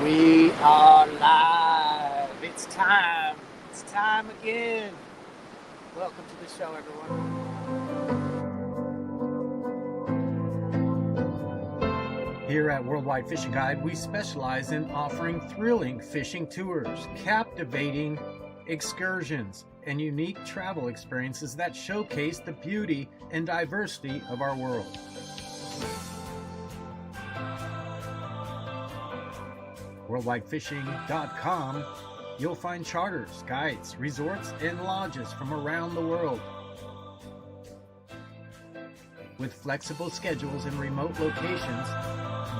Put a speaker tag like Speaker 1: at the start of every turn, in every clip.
Speaker 1: We are live. It's time. It's time again. Welcome to the show, everyone. Here at Worldwide Fishing Guide, we specialize in offering thrilling fishing tours, captivating excursions, and unique travel experiences that showcase the beauty and diversity of our world. WorldwideFishing.com, you'll find charters, guides, resorts, and lodges from around the world. With flexible schedules and remote locations,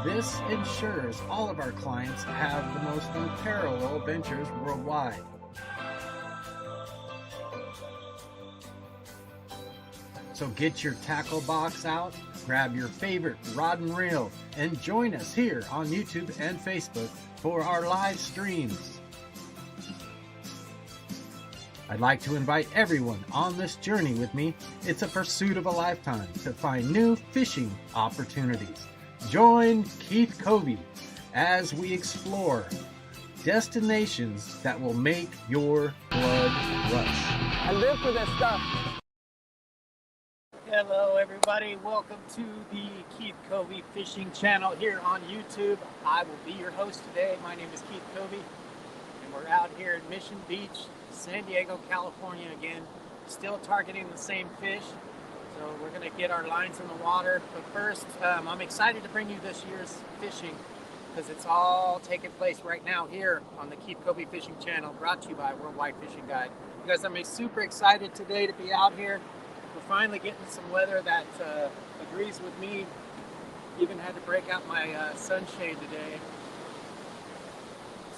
Speaker 1: this ensures all of our clients have the most unparalleled adventures worldwide. So get your tackle box out, grab your favorite rod and reel, and join us here on YouTube and Facebook for our live streams. I'd like to invite everyone on this journey with me. It's a pursuit of a lifetime to find new fishing opportunities. Join Keith Covey as we explore destinations that will make your blood rush.
Speaker 2: I live for this stuff.
Speaker 1: Hello everybody, welcome to the Keith Covey Fishing Channel here on YouTube. I will be your host today. My name is Keith Covey, and we're out here in Mission Beach, San Diego, California again. Still targeting the same fish, so we're going to get our lines in the water. But first, I'm excited to bring you this year's fishing because it's all taking place right now here on the Keith Covey Fishing Channel, brought to you by Worldwide Fishing Guide. You guys, I'm super excited today to be out here. We're finally getting some weather that agrees with me. Even had to break out my sunshade today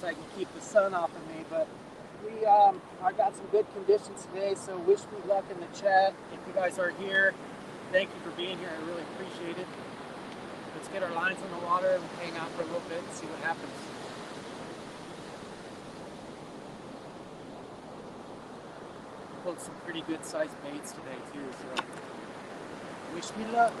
Speaker 1: so I can keep the sun off of me. But I got some good conditions today, so wish me luck in the chat. If you guys are here, thank you for being here. I really appreciate it. Let's get our lines in the water and hang out for a little bit and see what happens. Pulled some pretty good sized baits today too, so wish me luck.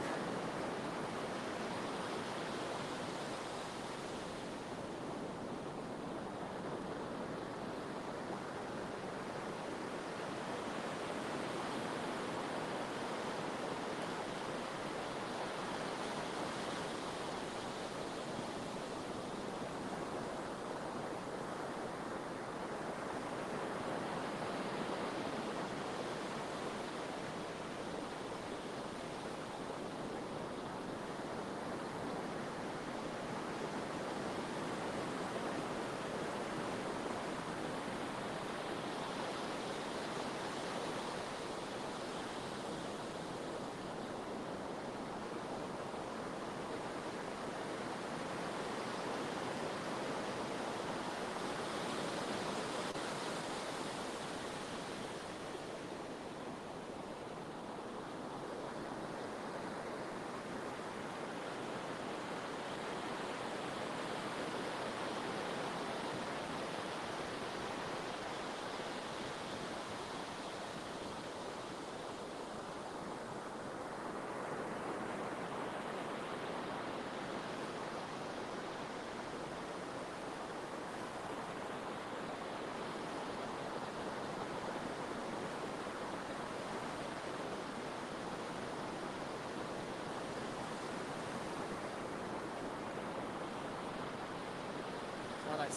Speaker 1: I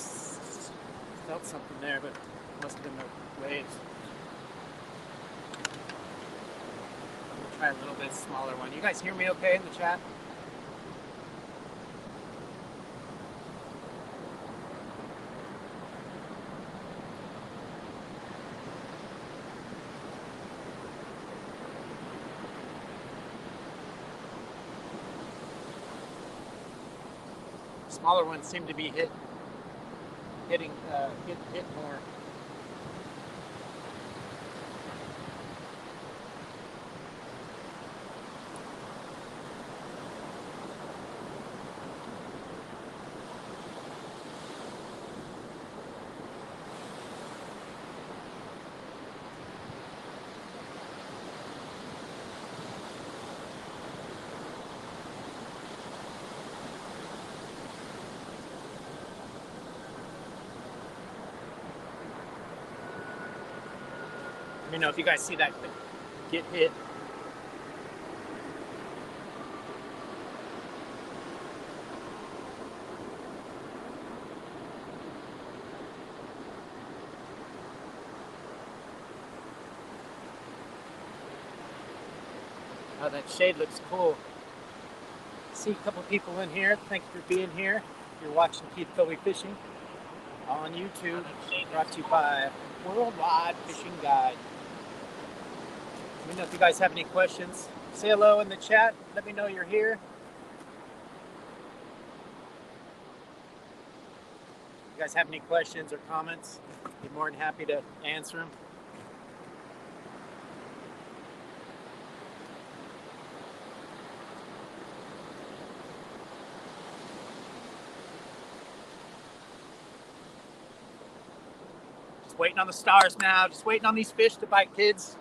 Speaker 1: felt something there, but it must have been the waves. I'm going to try a little bit smaller one. You guys hear me okay in the chat? Smaller ones seem to be hitting more. Let me know if you guys see that get hit. Oh, that shade looks cool. See a couple people in here. Thank you for being here. You're watching Keith Covey Fishing on YouTube, brought to you by Worldwide Fishing Guide. Let me know if you guys have any questions. Say hello in the chat. Let me know you're here. If you guys have any questions or comments, I'd be more than happy to answer them. Just waiting on the stars now. Just waiting on these fish to bite, kids.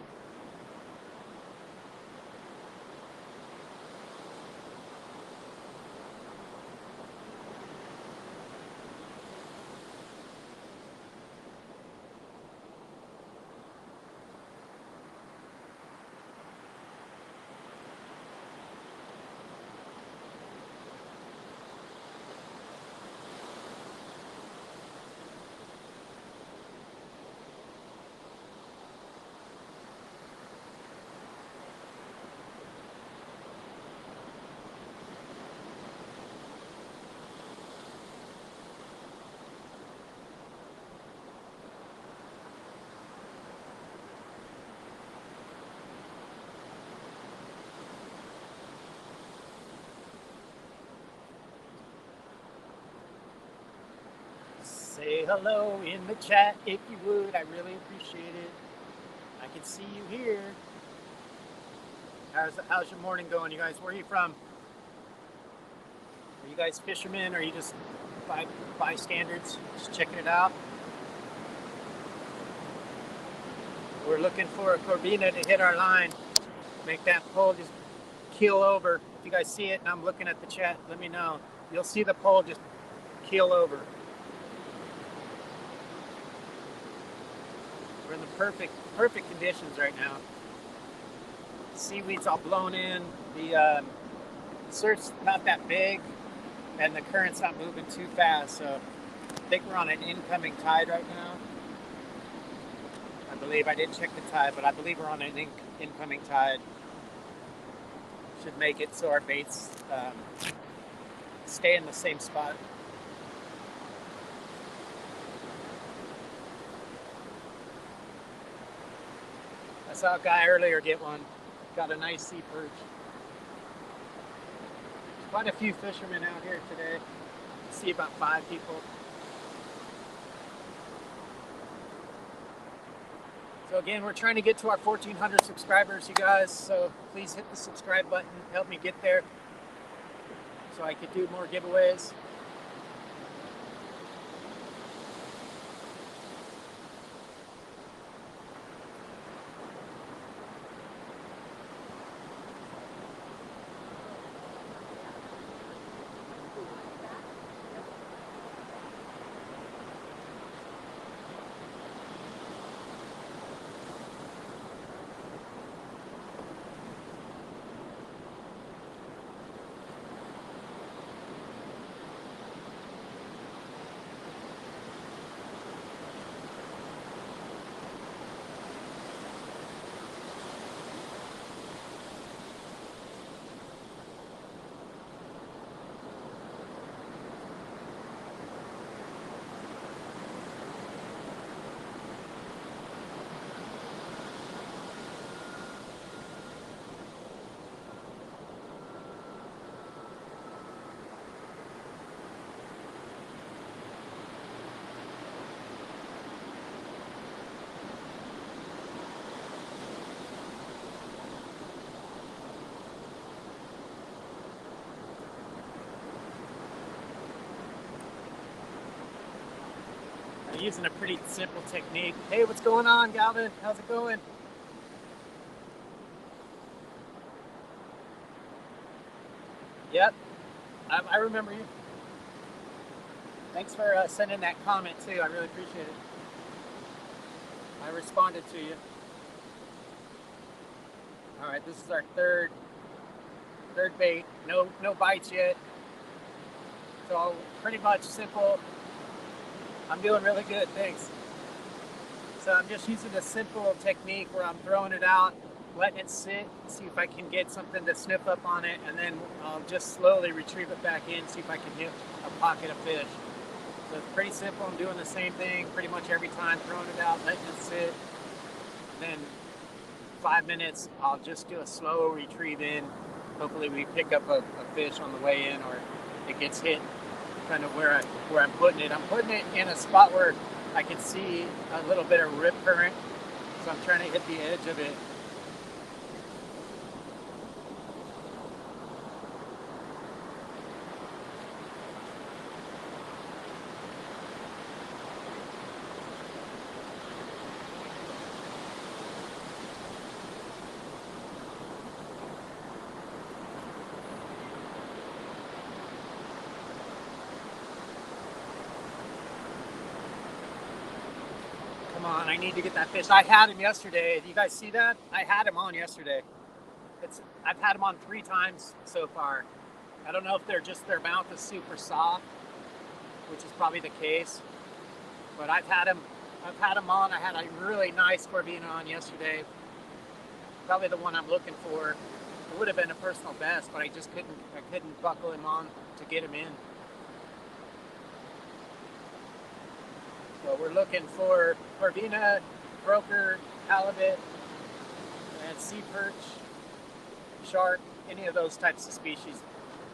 Speaker 1: Say hello in the chat if you would. I really appreciate it. I can see you here. How's your morning going, you guys? Where are you from? Are you guys fishermen, or are you just bystanders, just checking it out? We're looking for a corvina to hit our line. Make that pole just keel over. If you guys see it and I'm looking at the chat, let me know. You'll see the pole just keel over. We're in the perfect conditions right now. The seaweed's all blown in. The surf's not that big, and the current's not moving too fast. So I think we're on an incoming tide right now. I believe, I didn't check the tide, but I believe we're on an incoming tide. Should make it so our baits stay in the same spot. I saw a guy earlier get one. Got a nice sea perch. Quite a few fishermen out here today. See about 5 people. So again, we're trying to get to our 1,400 subscribers, you guys. So please hit the subscribe button. Help me get there so I could do more giveaways. I'm using a pretty simple technique. Hey, what's going on, Galvin? How's it going? Yep, I remember you. Thanks for sending that comment too. I really appreciate it. I responded to you. All right, this is our third bait. No bites yet. So pretty much simple. I'm doing really good, thanks. So I'm just using a simple technique where I'm throwing it out, letting it sit, see if I can get something to sniff up on it, and then I'll just slowly retrieve it back in, see if I can hit a pocket of fish. So it's pretty simple. I'm doing the same thing pretty much every time, throwing it out, letting it sit. Then 5 minutes, I'll just do a slow retrieve in. Hopefully we pick up a fish on the way in, or it gets hit kind of where I'm putting it. I'm putting it in a spot where I can see a little bit of rip current, so I'm trying to hit the edge of it. Come on, I need to get that fish. I had him yesterday. Do you guys see that? I had him on yesterday. I've had him on 3 times so far. I don't know if their mouth is super soft, which is probably the case. But I've had him on. I had a really nice Corvina on yesterday. Probably the one I'm looking for. It would have been a personal best, but I couldn't buckle him on to get him in. So we're looking for Corvina, croaker, halibut, and sea perch, shark. Any of those types of species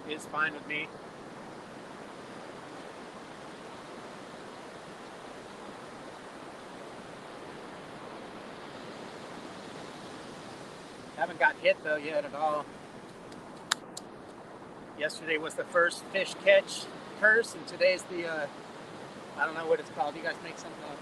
Speaker 1: is fine with me. Haven't got hit though yet at all. Yesterday was the first fish catch curse, and today's the I don't know what it's called. You guys make something up.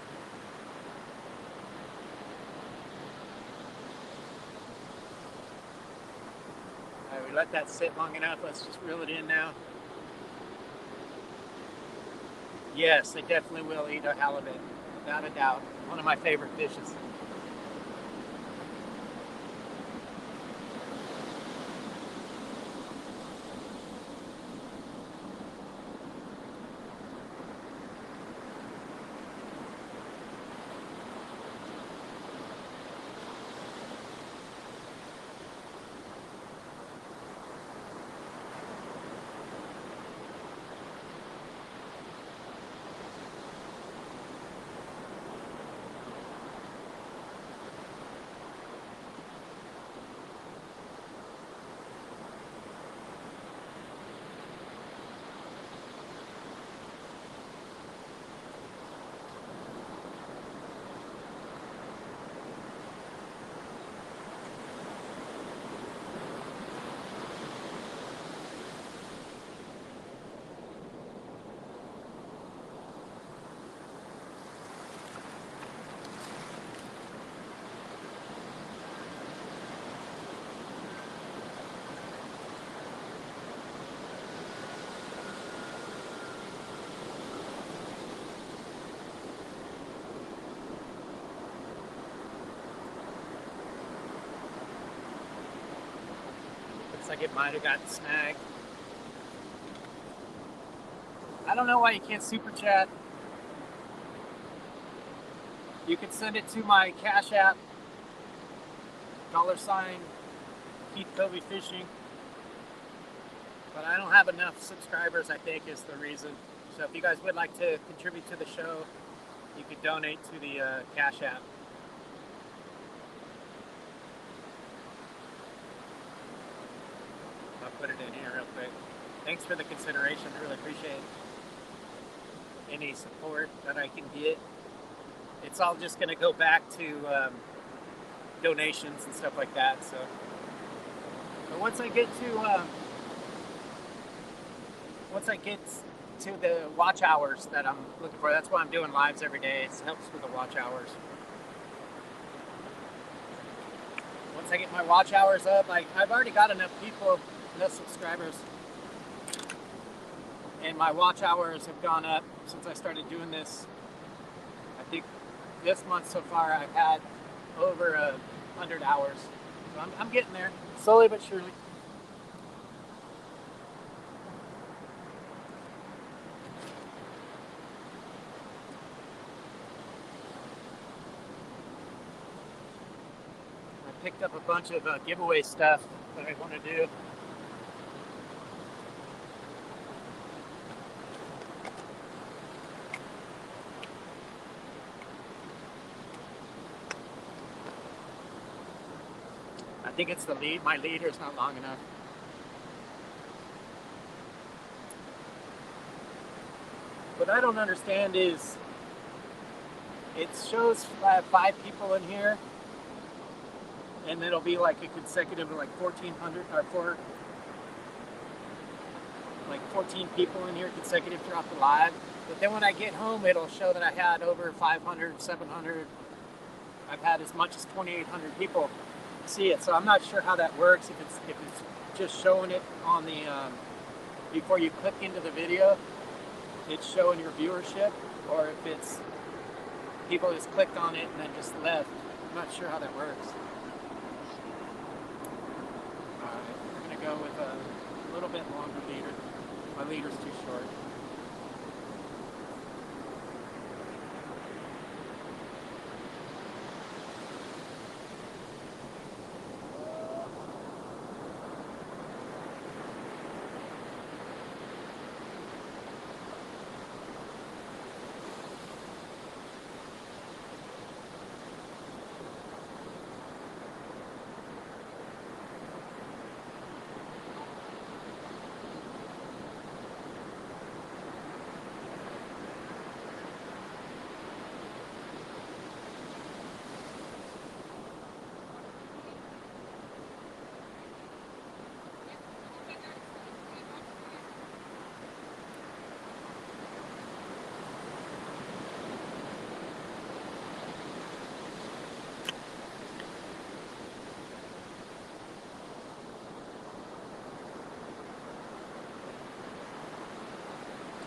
Speaker 1: All right, we let that sit long enough. Let's just reel it in now. Yes, they definitely will eat a halibut, without a doubt. One of my favorite fishes. Like it might have gotten snagged. I don't know why you can't super chat. You can send it to my Cash App, $, Keith Covey Fishing. But I don't have enough subscribers, I think, is the reason. So if you guys would like to contribute to the show, you could donate to the Cash App. Put it in here real quick. Thanks for the consideration. I really appreciate any support that I can get. It's all just going to go back to donations and stuff like that. So once I get to the watch hours that I'm looking for, that's why I'm doing lives every day. It helps with the watch hours. Once I get my watch hours up, I've already got enough people, enough subscribers, and my watch hours have gone up since I started doing this. I think this month so far I've had over 100 hours So I'm getting there, slowly but surely. I picked up a bunch of giveaway stuff that I want to do. I think it's the lead. My leader's not long enough. What I don't understand is it shows 5 people in here, and it'll be like a consecutive of like 1,400 or 14 people in here consecutive throughout the live. But then when I get home, it'll show that I had over 500, 700. I've had as much as 2,800 people see it. So I'm not sure how that works. If it's just showing it on the before you click into the video, it's showing your viewership, or if it's people just clicked on it and then just left. I'm not sure how that works. Alright, we're going to go with a little bit longer leader. My leader's too short.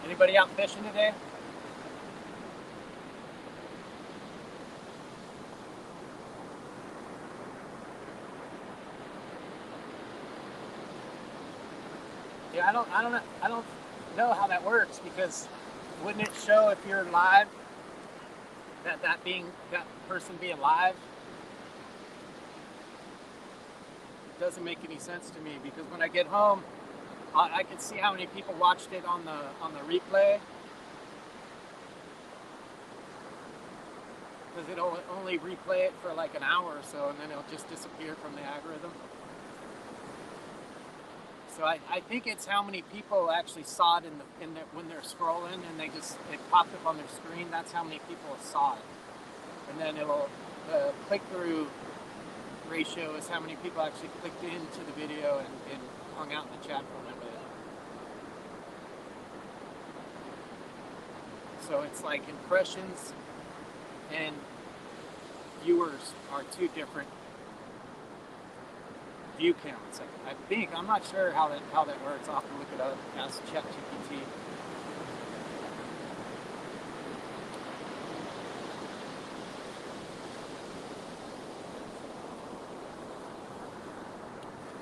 Speaker 1: Anybody out fishing today? Yeah, I don't know how that works, because wouldn't it show if you're live that person being live? It doesn't make any sense to me, because when I get home, I can see how many people watched it on the replay, because it'll only replay it for like an hour or so, and then it'll just disappear from the algorithm. So I think it's how many people actually saw it when they're scrolling, and it popped up on their screen. That's how many people saw it, and then the click-through ratio is how many people actually clicked into the video and hung out in the chat for a little bit. So it's like impressions and viewers are two different view counts. I think. I'm not sure how that works. I'll have to look it up. Ask ChatGPT.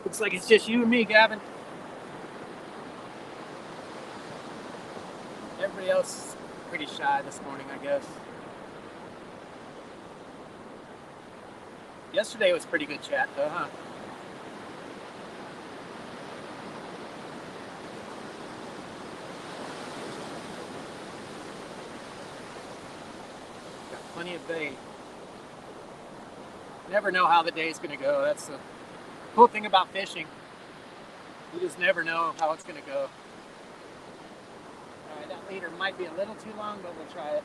Speaker 1: Looks like it's just you and me, Gavin. Everybody else is pretty shy this morning, I guess. Yesterday was pretty good chat, though, huh? Got plenty of bait. Never know how the day's going to go. That's the cool thing about fishing. You just never know how it's going to go. Alright, that leader might be a little too long, but we'll try it.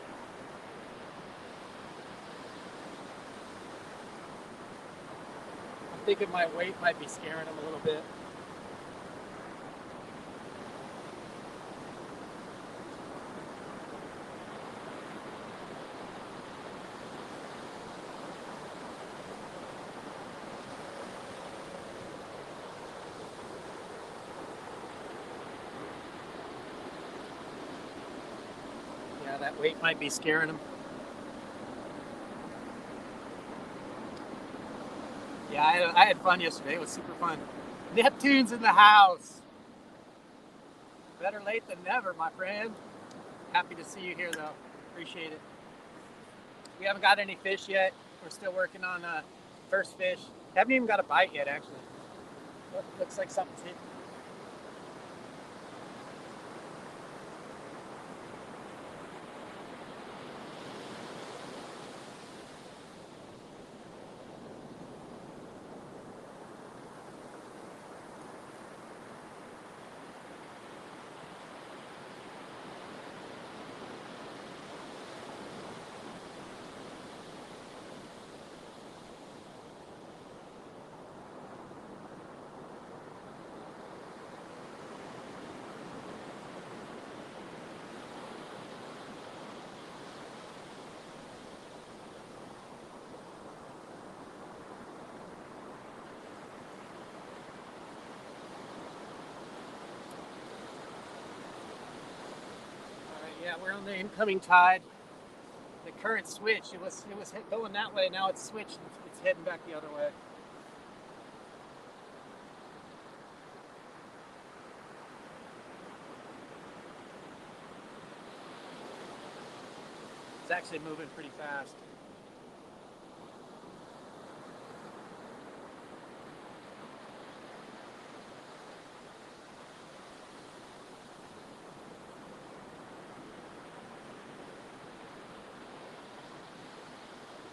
Speaker 1: I'm thinking my weight might be scaring him a little bit. That weight might be scaring him. Yeah, I had fun yesterday. It was super fun. Neptune's in the house. Better late than never, my friend. Happy to see you here, though. Appreciate it. We haven't got any fish yet. We're still working on first fish. Haven't even got a bite yet, actually. Looks like something's hitting. Yeah, we're on the incoming tide. The current switch. It was going that way. Now it's switched. It's heading back the other way. It's actually moving pretty fast.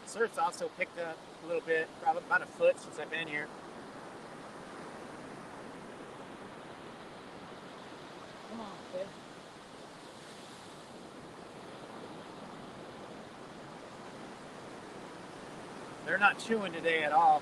Speaker 1: Surf's also picked up a little bit, probably about a foot since I've been here. Come on, kid. They're not chewing today at all.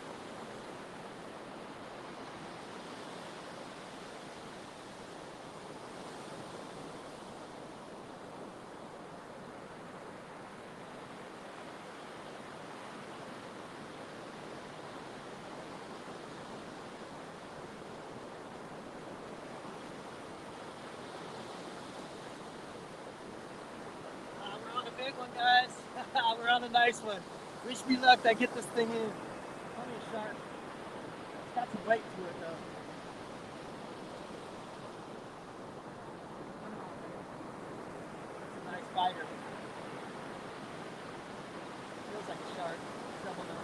Speaker 1: We're on a big one, guys. We're on a nice one. Wish me luck. I get this thing in. Plenty of sharp. It's got some weight to it, though. It's a nice fighter. Feels like a shark. Double nose.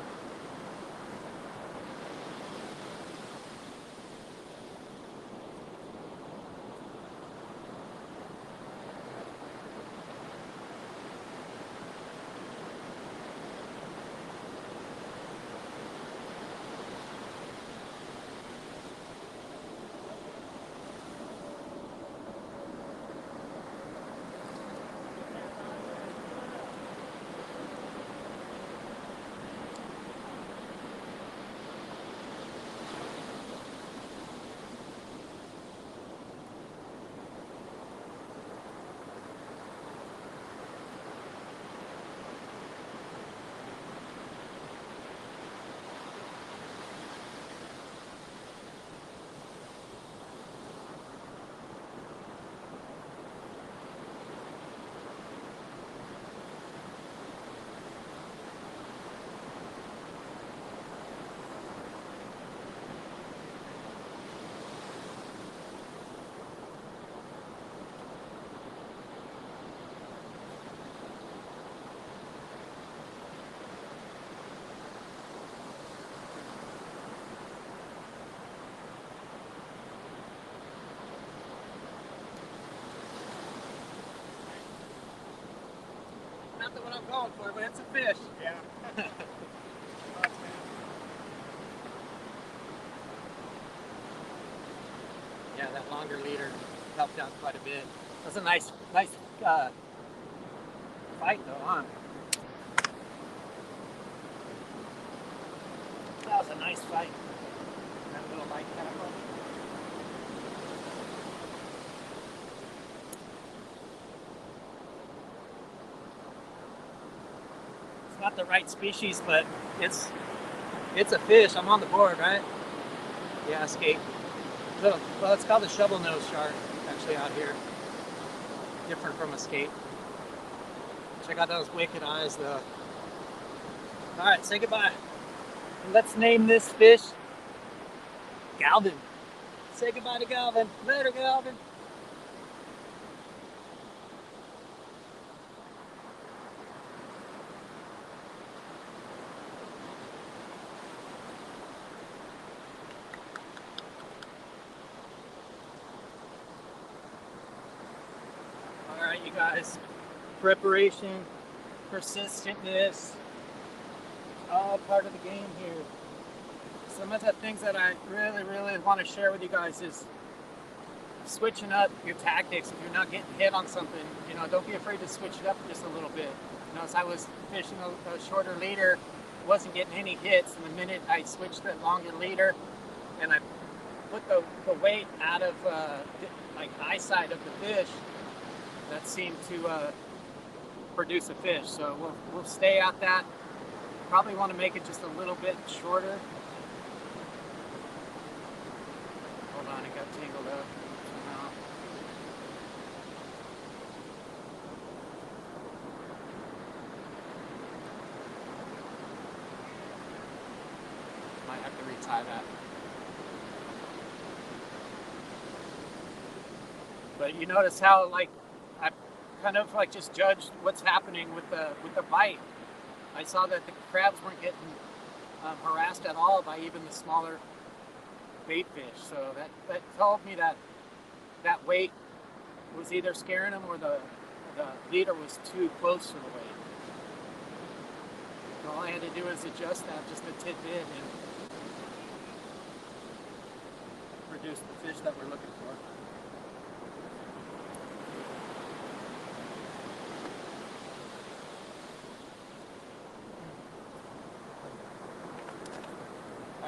Speaker 1: Not the one I'm going for, but it's a fish. Yeah. Yeah, that longer leader helped out quite a bit. That's a nice fight though, huh? That was a nice fight. That little light catapult. It's not the right species, but it's a fish. I'm on the board, right? Yeah, skate. Well, it's called a shovel nose shark, actually, out here. Different from a skate. Check out those wicked eyes, though. All right, say goodbye. And let's name this fish Galvin. Say goodbye to Galvin. Later, Galvin. All right, you guys. Preparation, persistentness, all part of the game here. Some of the things that I really want to share with you guys is switching up your tactics. If you're not getting hit on something, you know, don't be afraid to switch it up just a little bit. You know, as I was fishing a shorter leader, wasn't getting any hits, and the minute I switched the longer leader and I put the weight out of like eyesight of the fish, that seemed to produce a fish. So we'll stay at that. Probably want to make it just a little bit shorter. Hold on, it got tangled up somehow. Might have to retie that. But you notice how, like, I kind of like just judged what's happening with the bite. I saw that the crabs weren't getting harassed at all by even the smaller bait fish. So that told me that weight was either scaring them or the leader was too close to the weight. So all I had to do was adjust that just a tidbit and produce the fish that we're looking for.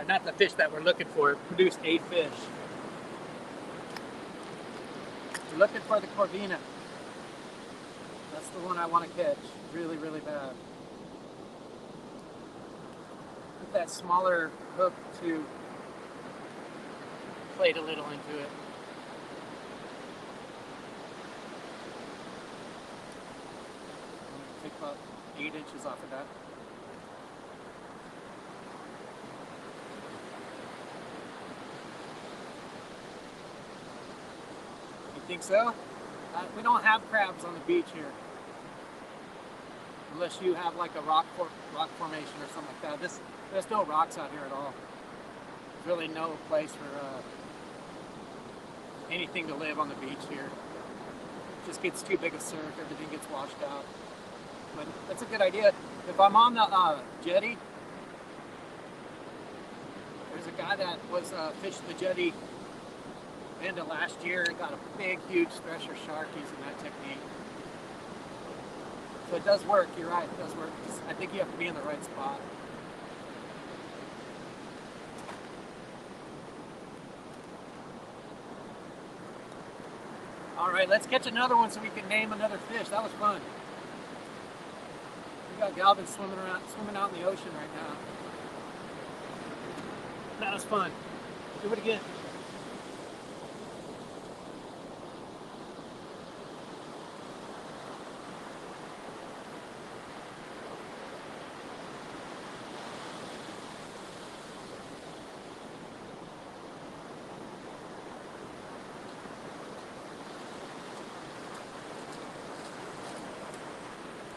Speaker 1: Not the fish that we're looking for, produced a fish. We're looking for the Corvina. That's the one I want to catch really bad. Put that smaller hook to plate a little into it. I'm going to take about 8 inches off of that. Think so? We don't have crabs on the beach here, unless you have like a rock formation or something like that. There's no rocks out here at all. There's really no place for anything to live on the beach here. It just gets too big a surf, everything gets washed out. But that's a good idea. If I'm on the jetty, there's a guy that was fishing the jetty end of last year, got a big, huge thresher shark using that technique. So it does work, you're right, it does work. I think you have to be in the right spot. All right, let's catch another one so we can name another fish. That was fun. We got Galvin swimming out in the ocean right now. That was fun. Do it again.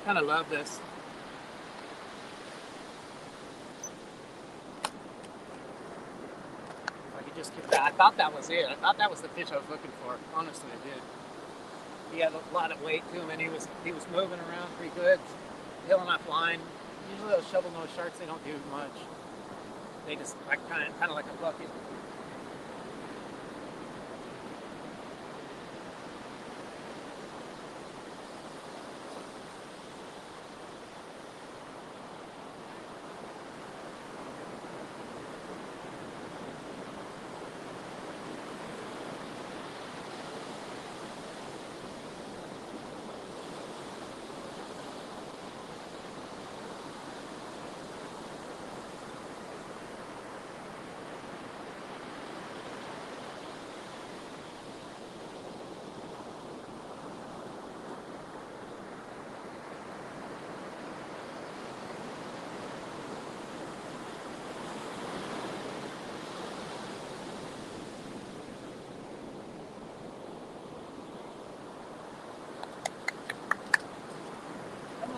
Speaker 1: Kind of love this. If I could just get that. I thought that was it. I thought that was the fish I was looking for. Honestly, I did. He had a lot of weight to him, and he was moving around pretty good, peeling off line. Usually those shovel-nose sharks, they don't do much. They just like kind of like a bucket.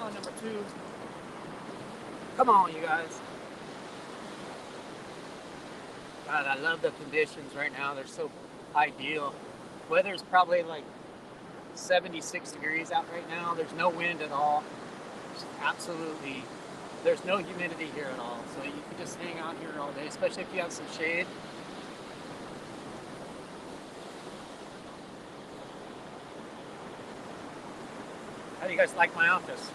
Speaker 1: on, number 2. Come on, you guys. God, I love the conditions right now. They're so ideal. Weather's probably like 76 degrees out right now. There's no wind at all. Absolutely. There's no humidity here at all. So you can just hang out here all day, especially if you have some shade. How do you guys like my office?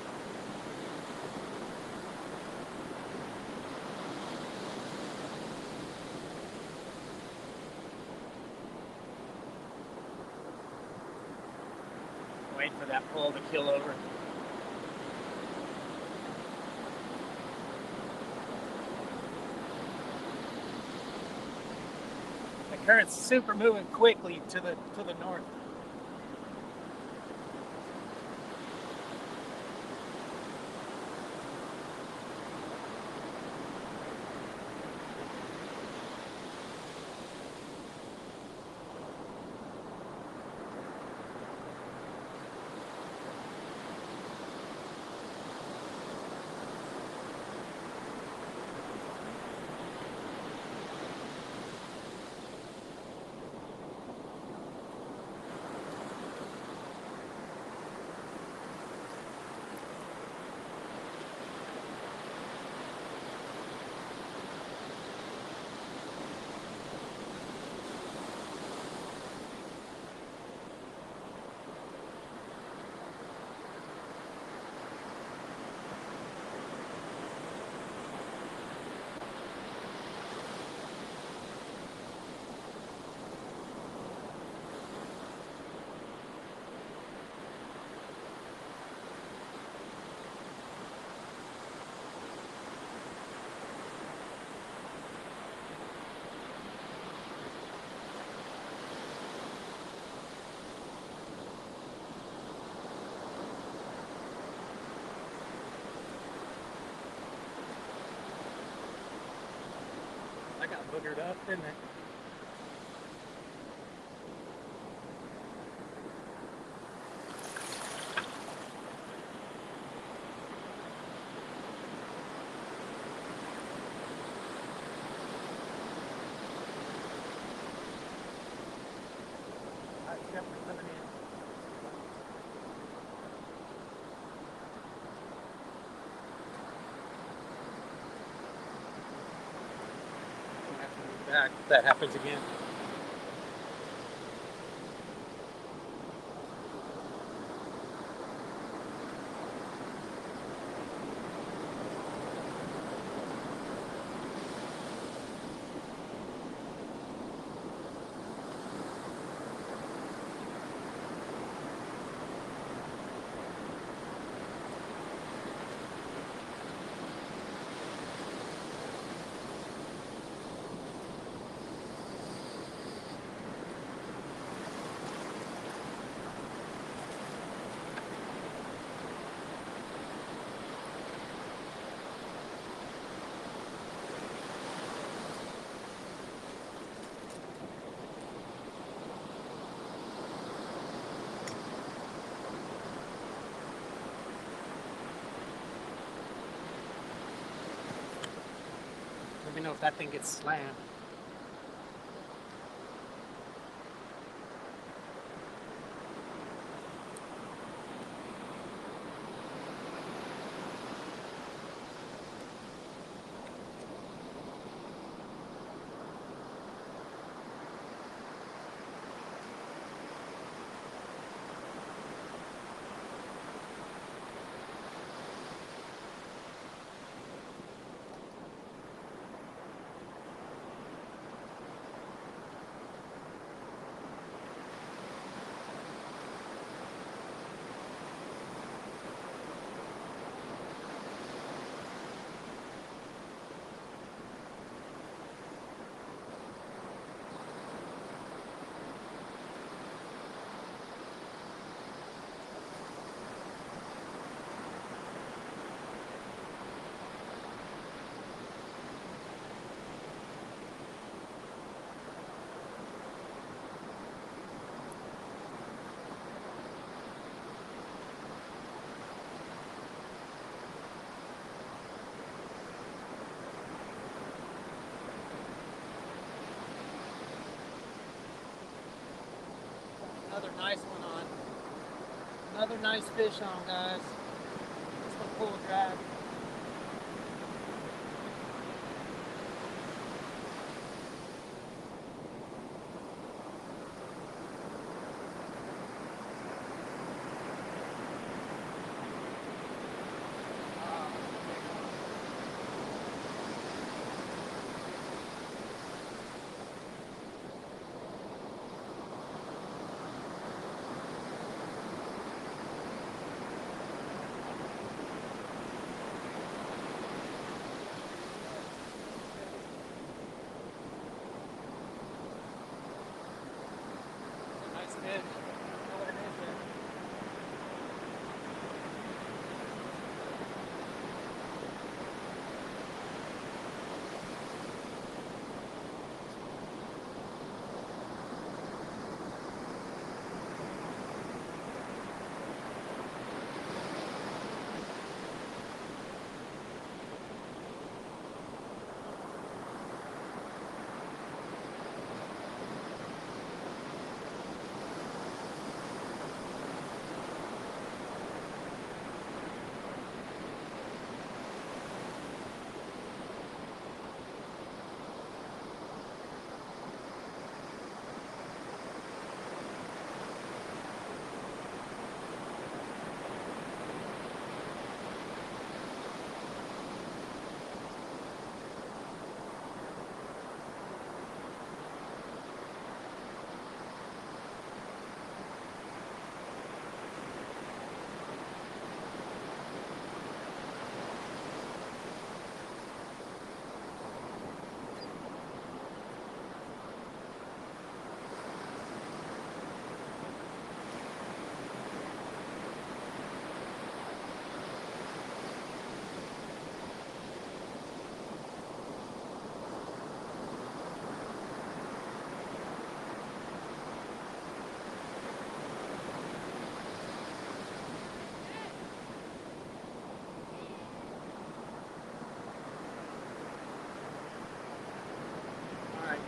Speaker 1: Wait for that pole to kill over. The current's super moving quickly to the north. I got boogered up, didn't it? That's definitely coming in. I'll have to move back if that happens again. Let me know if that thing gets slammed. Another nice one on. Another nice fish on, guys. This one pull a drag.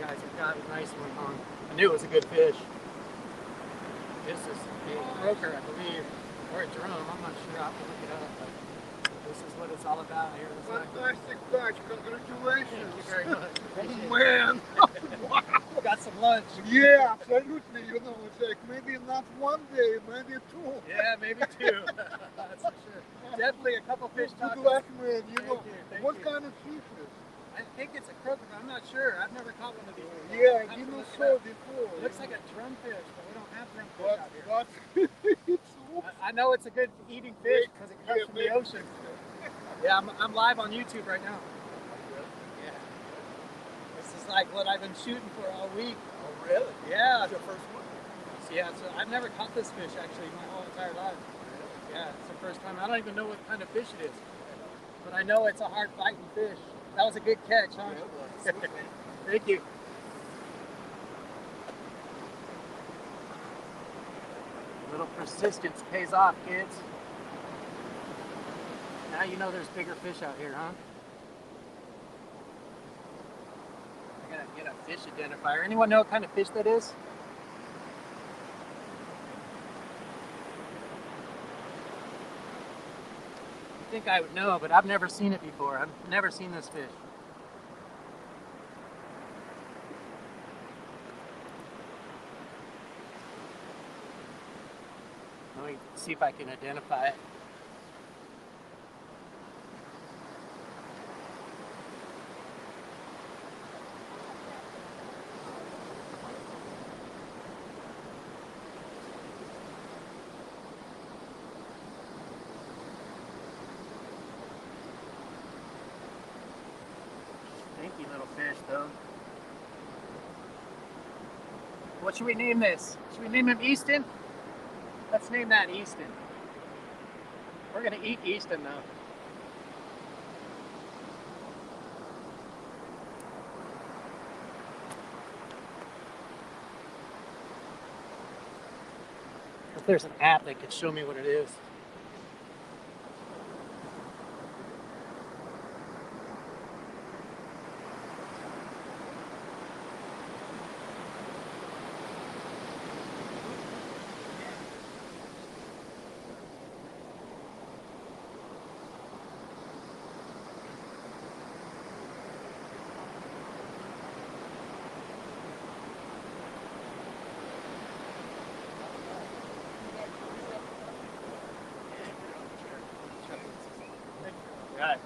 Speaker 1: Guys, we got a nice one on. I knew it was a good fish. This is a croaker, I believe, or a drum. I'm not sure. I'll have to look it up. But this is what it's all about here.
Speaker 2: Fantastic catch! Congratulations!
Speaker 1: Thank you very much.
Speaker 2: Oh man! Wow!
Speaker 1: Got some lunch.
Speaker 2: Yeah, absolutely. You know, it's like maybe not one day, maybe two.
Speaker 1: Yeah, maybe two. That's for sure. Definitely a couple fish tacos.
Speaker 2: Good luck, man. You know,
Speaker 1: Thank
Speaker 2: what
Speaker 1: you.
Speaker 2: kind of fish is?
Speaker 1: I think it's a croaker, but I'm not sure. I've never caught one of these.
Speaker 2: Yeah, I didn't saw before.
Speaker 1: It looks like a drumfish, but we don't have drumfish
Speaker 2: But
Speaker 1: out here.
Speaker 2: it's
Speaker 1: I know it's a good eating fish because it comes from the ocean. Yeah, I'm live on YouTube right now. Yeah. This is like what I've been shooting for all week.
Speaker 2: Oh, really?
Speaker 1: Yeah.
Speaker 2: That's your first one?
Speaker 1: So, yeah, so I've never caught this fish actually my whole entire life. Yeah, it's the first time. I don't even know what kind of fish it is. But I know it's a hard biting fish. That was a good catch, huh?
Speaker 2: Yeah, it was.
Speaker 1: Thank you. A little persistence pays off, kids. Now you know there's bigger fish out here, huh? I gotta get a fish identifier. Anyone know what kind of fish that is? I think I would know, but I've never seen it before. I've never seen this fish. Let me see if I can identify it. Stinky little fish, though. What should we name this? Should we name him Easton? Let's name that Easton. We're gonna eat Easton, though. If there's an app that could show me what it is. guy.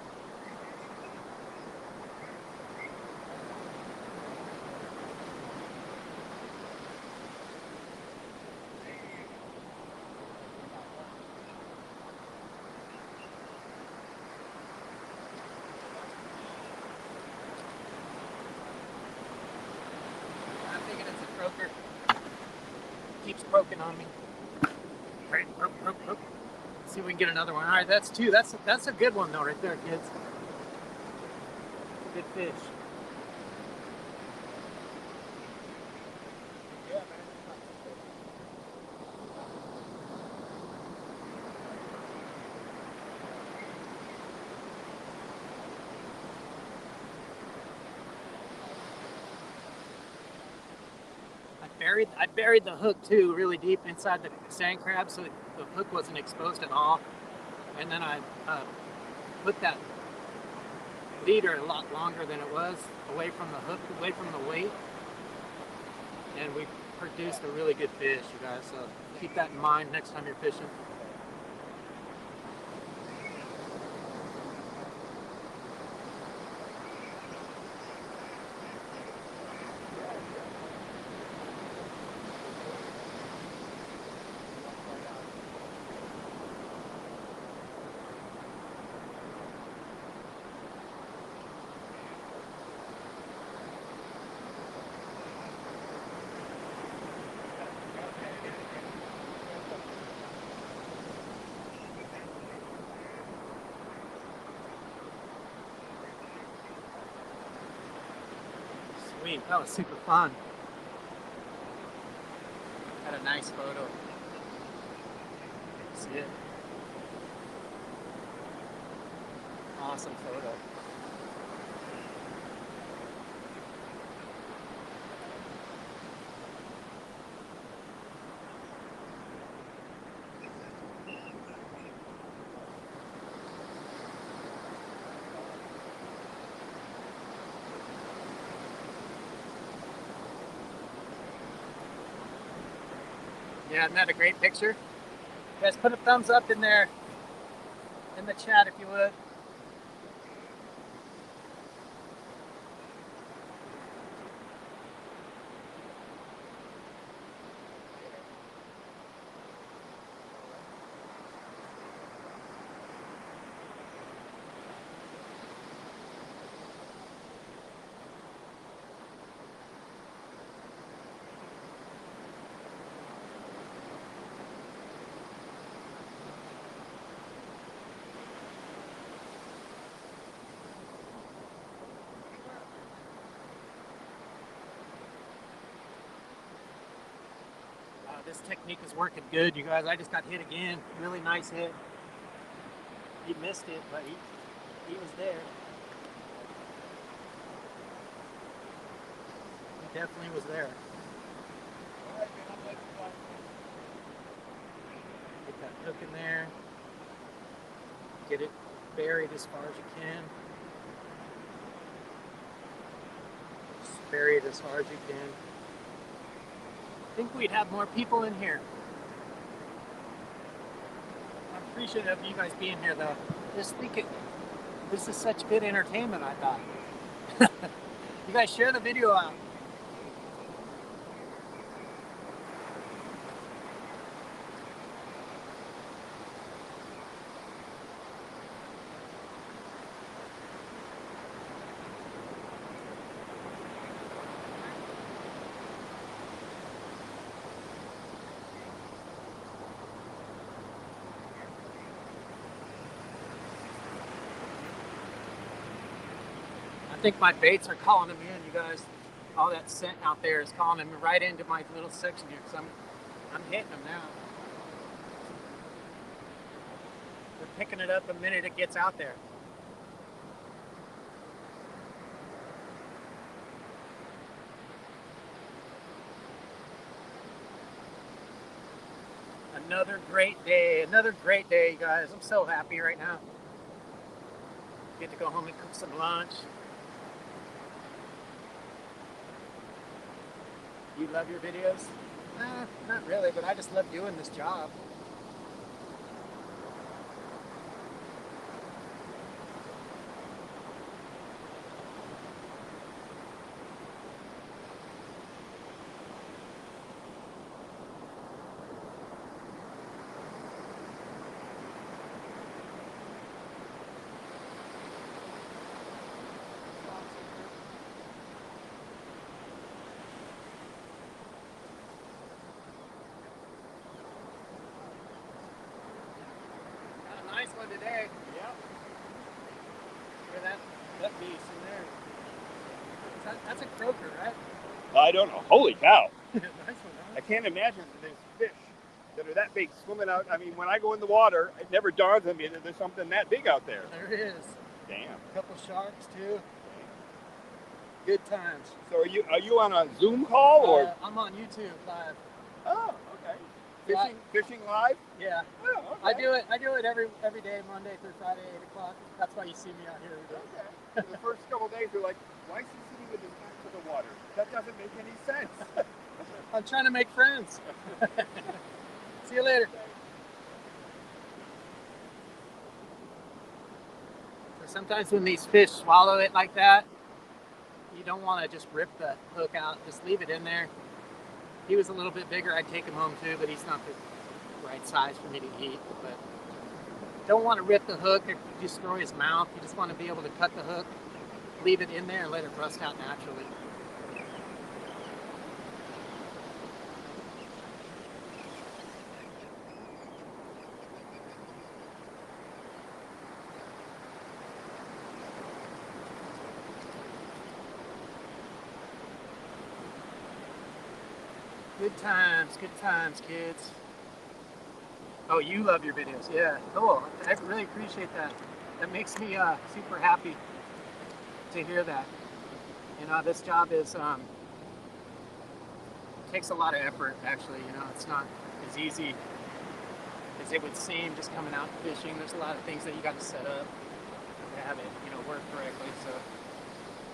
Speaker 1: I'm thinking it's a croaker. Keeps croaking on me. Right, Let's see if we can get another one. All right, that's two. That's a good one though, right there, kids. Good fish. I buried the hook too really deep inside the sand crab, so the hook wasn't exposed at all. And then I put that leader a lot longer than it was, away from the hook, away from the weight, and we produced a really good fish, you guys. So keep that in mind next time you're fishing. Sweet, that was super fun. Had a nice photo. See it? Awesome photo. Yeah, isn't that a great picture? Guys, put a thumbs up in there, in the chat if you would. This technique is working good, you guys. I just got hit again. Really nice hit. He missed it, but he was there. He definitely was there. Get that hook in there. Get it buried as far as you can. Just bury it as far as you can. I think we'd have more people in here. I'm appreciative of you guys being here though. Just thinking, this is such good entertainment, I thought. You guys share the video out. I think my baits are calling them in, you guys. All that scent out there is calling them right into my little section here, because I'm hitting them now. They're picking it up the minute it gets out there. Another great day, you guys. I'm so happy right now. Get to go home and cook some lunch. You love your videos? Not really, but I just love doing this job. day.
Speaker 3: Yeah.
Speaker 1: Look at that beast in there. That's a croaker, right?
Speaker 3: I don't know. Holy cow.
Speaker 1: Nice one, huh?
Speaker 3: I can't imagine that there's fish that are that big swimming out. I mean, when I go in the water, it never dawns on me that there's something that big out there.
Speaker 1: There it is.
Speaker 3: Damn.
Speaker 1: A couple sharks too. Good times.
Speaker 3: So are you on a Zoom call or?
Speaker 1: I'm on YouTube live.
Speaker 3: Oh, okay. Fishing live?
Speaker 1: Yeah.
Speaker 3: Oh, okay.
Speaker 1: I do it every day, Monday through Friday, 8 o'clock. That's why you see me out here every day.
Speaker 3: Okay. So the first couple of days, you're like, why is he sitting with his back to the water? That doesn't make any sense.
Speaker 1: I'm trying to make friends. See you later. So sometimes when these fish swallow it like that, you don't want to just rip the hook out. Just leave it in there. If he was a little bit bigger, I'd take him home too, but he's not the right size for me to eat. But don't want to rip the hook or destroy his mouth. You just want to be able to cut the hook, leave it in there, and let it rust out naturally. Good times, kids. Oh, you love your videos. Yeah, cool. I really appreciate that. That makes me super happy to hear that. You know, this job is takes a lot of effort, actually. You know, it's not as easy as it would seem just coming out fishing. There's a lot of things that you got to set up to have it, you know, work correctly. So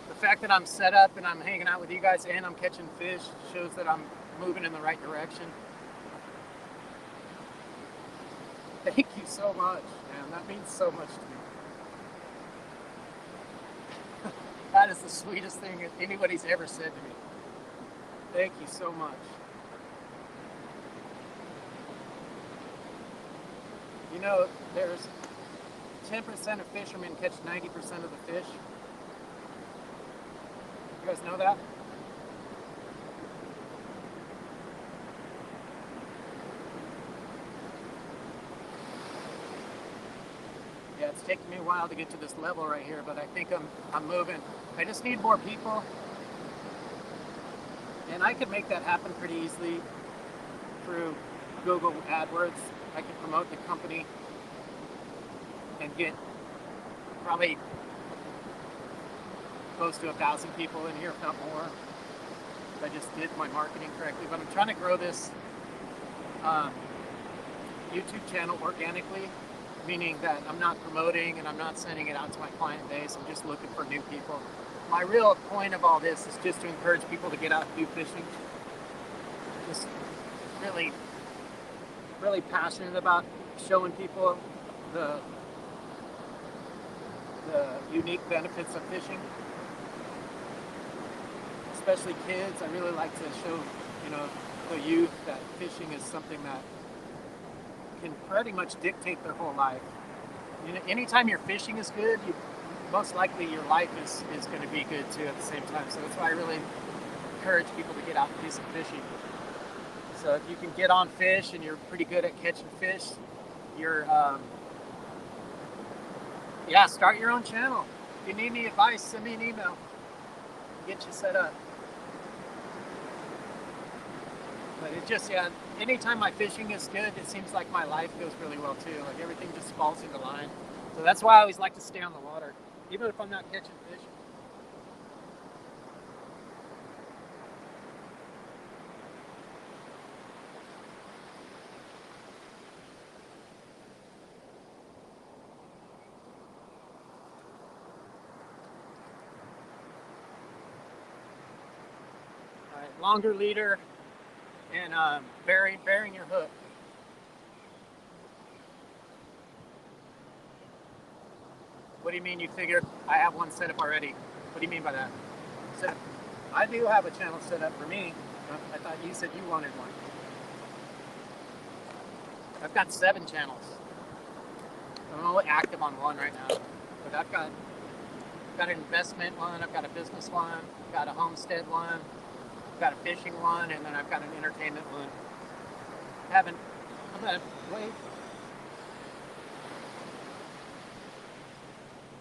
Speaker 1: the fact that I'm set up and I'm hanging out with you guys and I'm catching fish shows that I'm moving in the right direction. Thank you so much, man. That means so much to me. That is the sweetest thing that anybody's ever said to me. Thank you so much. You know, there's 10% of fishermen catch 90% of the fish. You guys know that? Yeah, it's taken me a while to get to this level right here, but I think I'm moving. I just need more people. And I could make that happen pretty easily through Google AdWords. I could promote the company and get probably close to 1,000 people in here, if not more, if I just did my marketing correctly. But I'm trying to grow this YouTube channel organically, meaning that I'm not promoting and I'm not sending it out to my client base. I'm just looking for new people. My real point of all this is just to encourage people to get out and do fishing. Just really, really passionate about showing people the unique benefits of fishing, especially kids. I really like to show, you know, the youth that fishing is something that can pretty much dictate their whole life. You know, anytime your fishing is good, most likely your life is going to be good too at the same time. So that's why I really encourage people to get out and do some fishing. So if you can get on fish and you're pretty good at catching fish, you're yeah, start your own channel. If you need any advice, send me an email. Get you set up. But it just, yeah, anytime my fishing is good, it seems like my life goes really well too. Like everything just falls into line. So that's why I always like to stay on the water, even if I'm not catching fish. All right, longer leader and bearing your hook. What do you mean you figured I have one set up already? What do you mean by that? So I do have a channel set up for me. I thought you said you wanted one. I've got 7 channels. I'm only active on one right now. But I've got an investment one, I've got a business one, I've got a homestead one, I've got a fishing one, and then I've got an entertainment one. I'm gonna wait.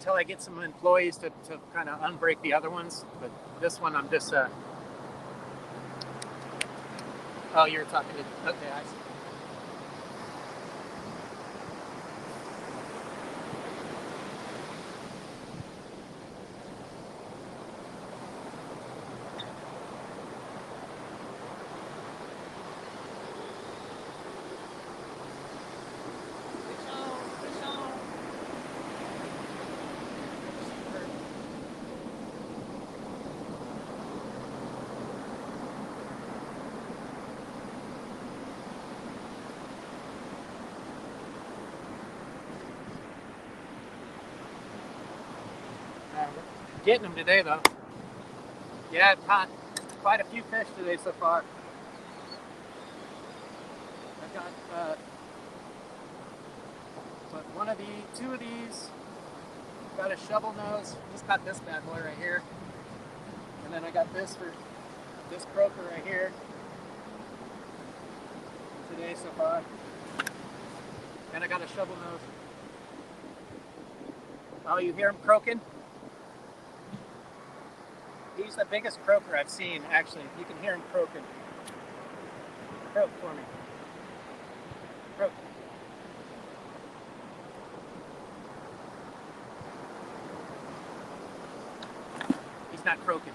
Speaker 1: until I get some employees to kind of unbreak the other ones. But this one, I'm just. Oh, you're talking to. Okay, I see. Getting them today, though. Yeah, I've caught quite a few fish today so far. I've got two of these. Got a shovel nose. Just got this bad boy right here, and then I got this for this croaker right here today so far. And I got a shovel nose. Oh, you hear him croaking? He's the biggest croaker I've seen, actually. You can hear him croaking. Croak for me. Croak. He's not croaking.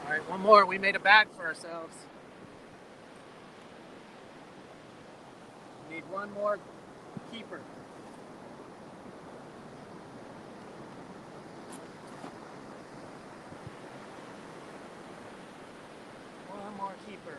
Speaker 1: All right, one more. We made a bag for ourselves. We need one more keeper. One more keeper.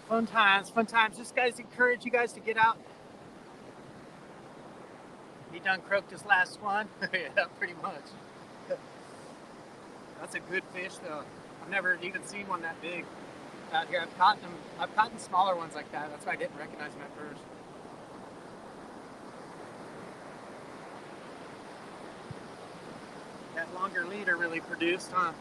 Speaker 1: Fun times, fun times. Just guys encourage you guys to get out. He done croaked his last one. Yeah, pretty much. That's a good fish though. I've never even seen one that big out here. I've caught smaller ones like that. That's why I didn't recognize him at first. That longer leader really produced, huh?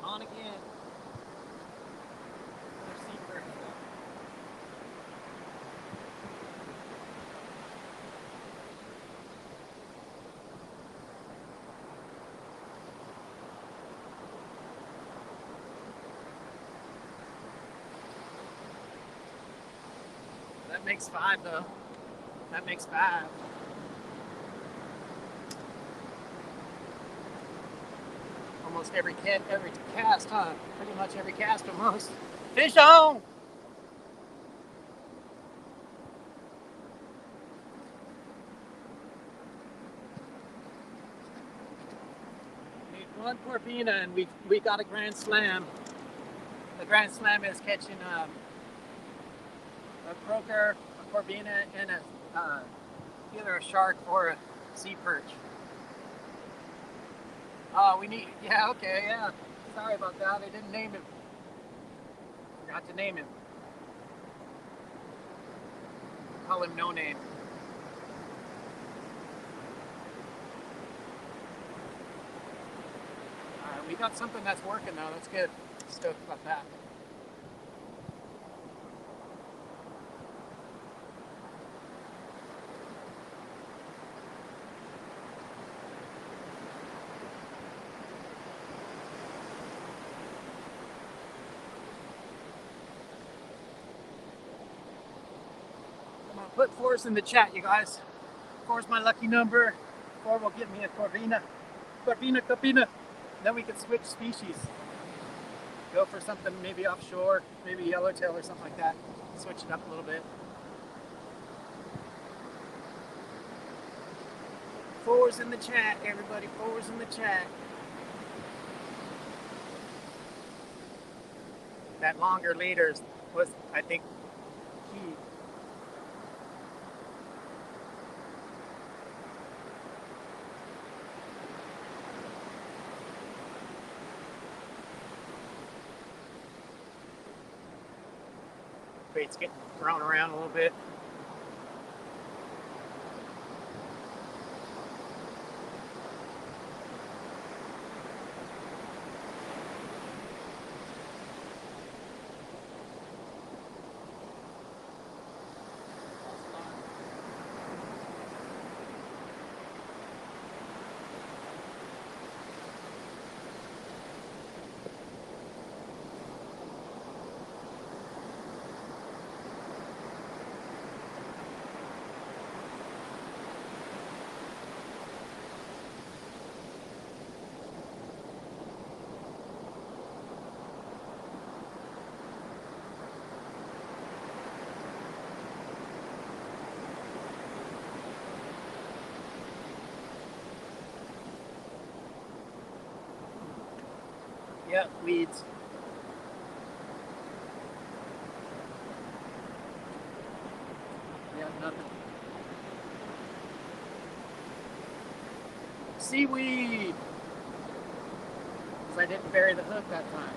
Speaker 1: On again. That makes 5 though. That makes 5. Almost every cast, huh? Pretty much every cast almost. Fish on! Need one porpina and we got a grand slam. The grand slam is catching a croaker, a corvina, and either a shark or a sea perch. Oh, we need, yeah, okay, yeah. Sorry about that, I didn't name him. Forgot to name him. Call him No Name. Alright, we got something that's working though, that's good. Stoked about that. Put 4s in the chat, you guys. 4's my lucky number. 4 will get me a corvina. Corvina. Then we can switch species. Go for something maybe offshore, maybe yellowtail or something like that. Switch it up a little bit. 4's in the chat, everybody. 4's in the chat. That longer leaders was, I think, key. Bait's getting thrown around a little bit. Yeah, weeds. Yeah, nothing. Seaweed! Because I didn't bury the hook that time.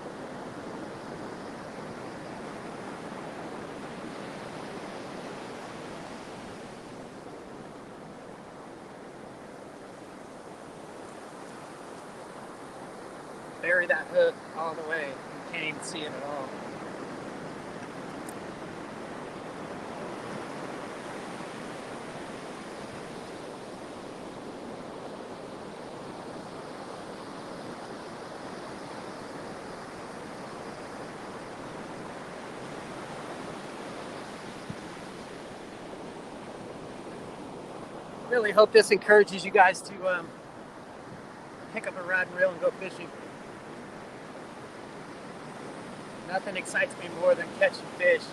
Speaker 1: Bury that hook all the way. You can't even see it at all. Really hope this encourages you guys to pick up a rod and reel and go fishing. Nothing excites me more than catching fish.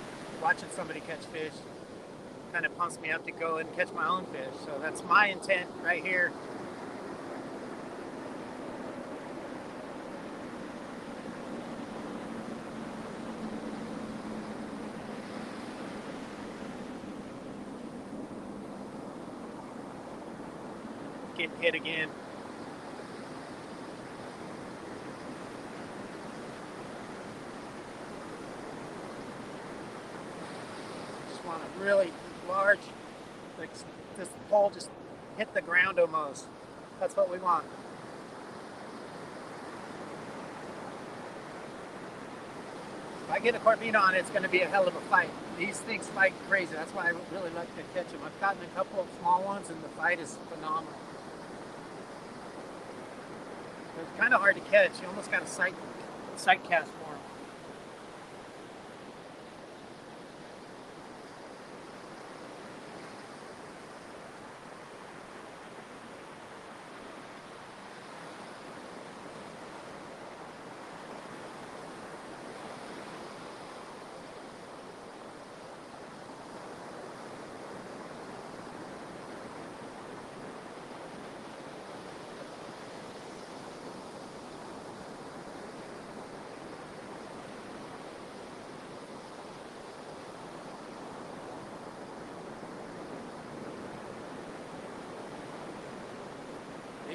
Speaker 1: Watching somebody catch fish kind of pumps me up to go and catch my own fish. So that's my intent right here. Getting hit again. On a really large, like this pole just hit the ground almost. That's what we want. If I get a corvina on it, it's going to be a hell of a fight. These things fight crazy. That's why I really like to catch them. I've gotten a couple of small ones and the fight is phenomenal. It's kind of hard to catch. You almost got a sight cast for them.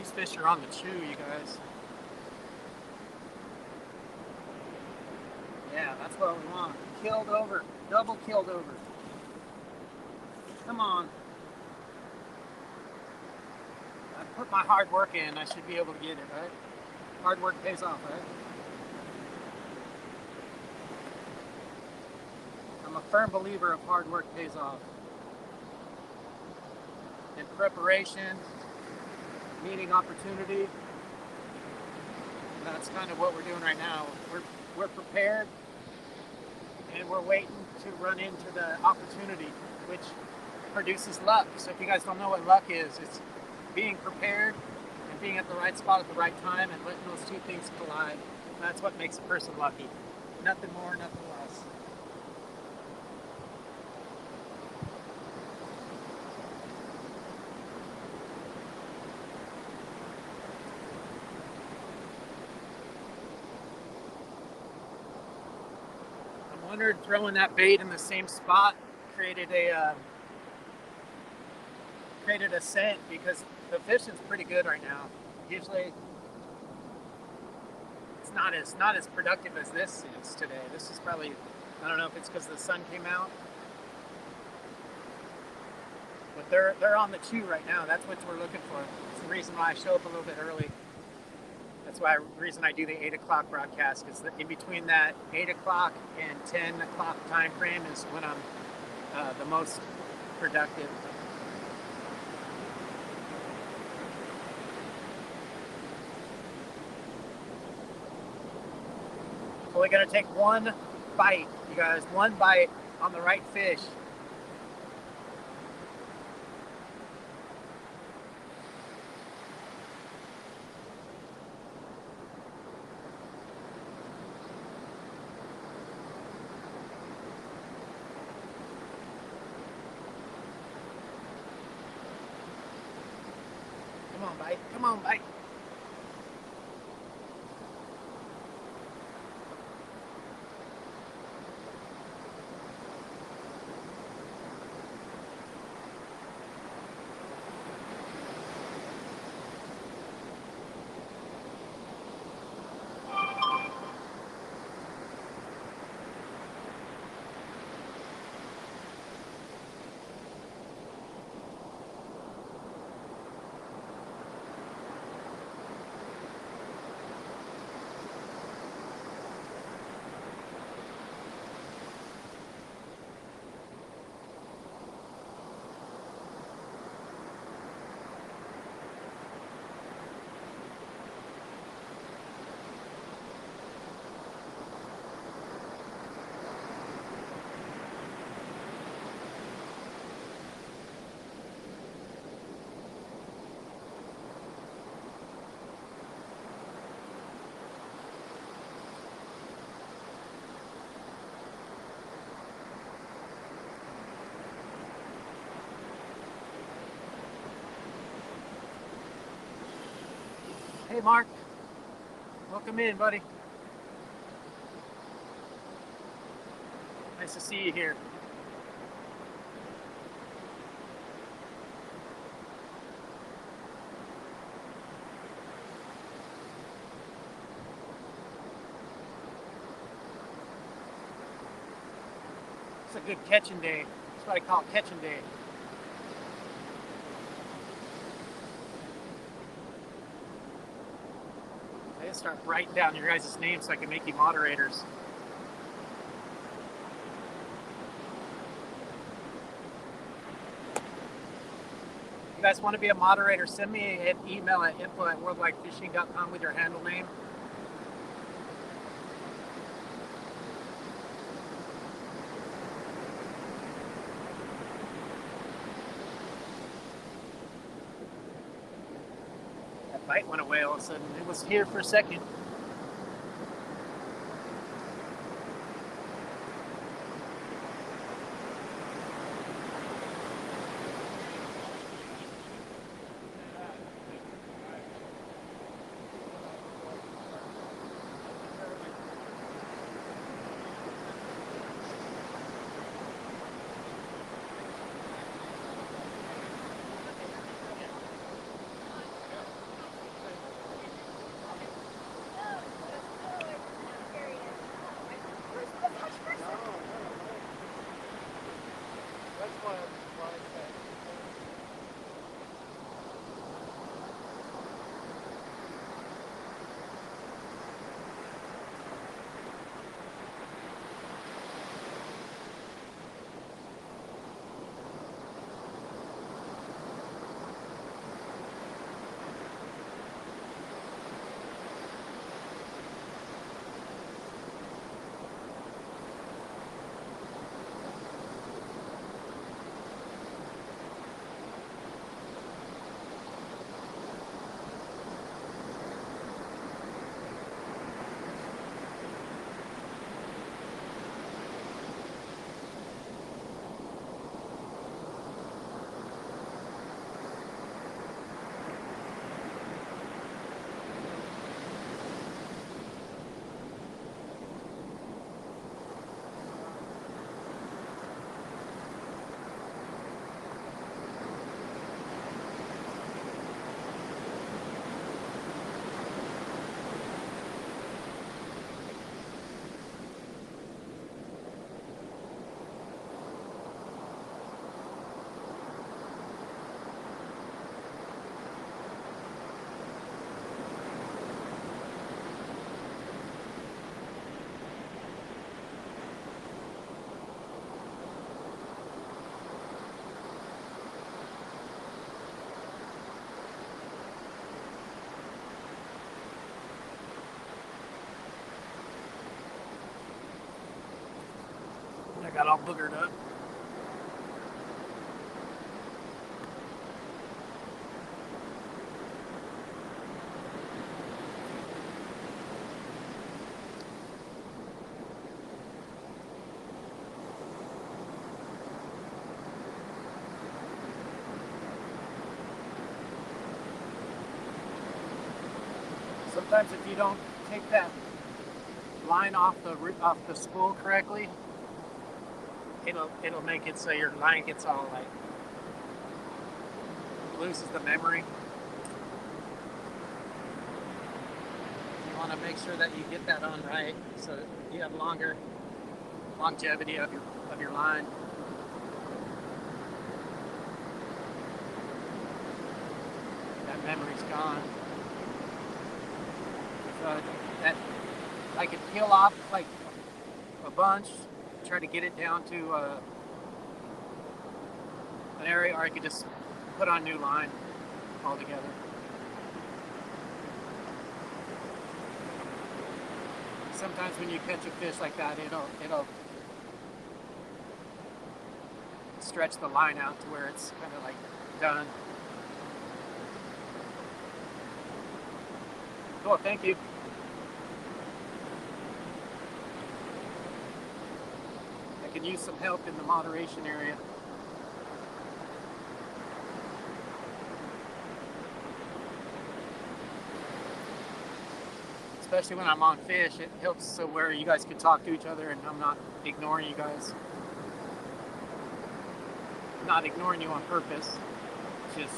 Speaker 1: These fish are on the chew, you guys. Yeah, that's what we want. Killed over. Double killed over. Come on. I put my hard work in. I should be able to get it, right? Hard work pays off, right? I'm a firm believer of hard work pays off. In preparation, meeting opportunity. That's kind of what we're doing right now. We're prepared, and we're waiting to run into the opportunity, which produces luck. So if you guys don't know what luck is, it's being prepared and being at the right spot at the right time and letting those two things collide. That's what makes a person lucky. Nothing more, nothing less. I wondered, throwing that bait in the same spot created a scent, because the fishing's pretty good right now. Usually it's not as productive as this is today. This is probably, I don't know if it's because the sun came out, but they're on the chew right now. That's what we're looking for. It's the reason why I show up a little bit early. That's why the reason I do the 8 o'clock broadcast, because in between that 8 o'clock and 10 o'clock time frame is when I'm the most productive. So we're gonna take one bite, you guys, one bite on the right fish. Come on, bite. Come on, bite. Hey, Mark. Welcome in, buddy. Nice to see you here. It's a good catching day. That's what I call catching day. I just start writing down your guys' names so I can make you moderators. If you guys want to be a moderator, send me an email at info@worldwidefishing.com with your handle name. That bite went away all of a sudden. It was here for a second. got all boogered up. Sometimes if you don't take that line off the spool correctly, it'll make it so your line gets all like loses the memory. You want to make sure that you get that on right so that you have longer longevity of your line. That memory's gone. That I could peel off like a bunch, try to get it down to an area, or I could just put on new line altogether. Sometimes when you catch a fish like that, it'll stretch the line out to where it's kind of like done. Cool, thank you. I can use some help in the moderation area. Especially when I'm on fish, it helps so where you guys can talk to each other and I'm not ignoring you guys. I'm not ignoring you on purpose. It's just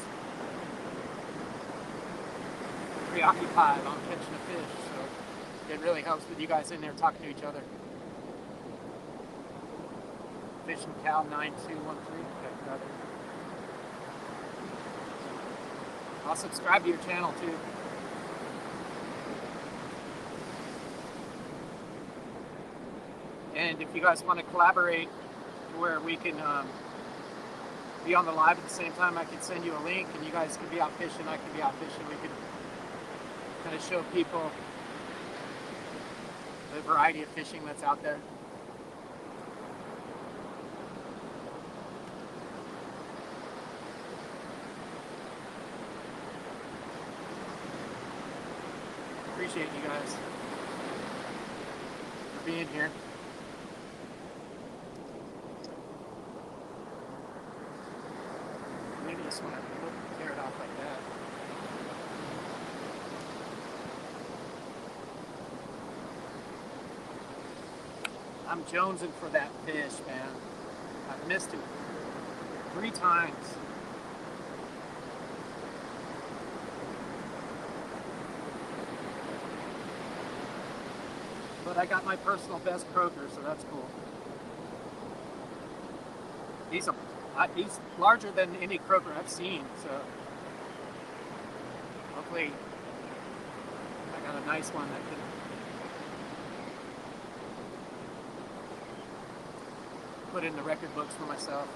Speaker 1: preoccupied on catching a fish, so it really helps with you guys in there talking to each other. Fishing Cow 9213. Okay, got it. I'll subscribe to your channel too. And if you guys want to collaborate where we can be on the live at the same time, I can send you a link and you guys can be out fishing, I can be out fishing. We can kind of show people the variety of fishing that's out there. Appreciate you guys for being here. Maybe just want to tear it off like that. I'm jonesing for that fish, man. I've missed it 3 times. But I got my personal best croaker, so that's cool. He's larger than any croaker I've seen, so hopefully I got a nice one that can put in the record books for myself.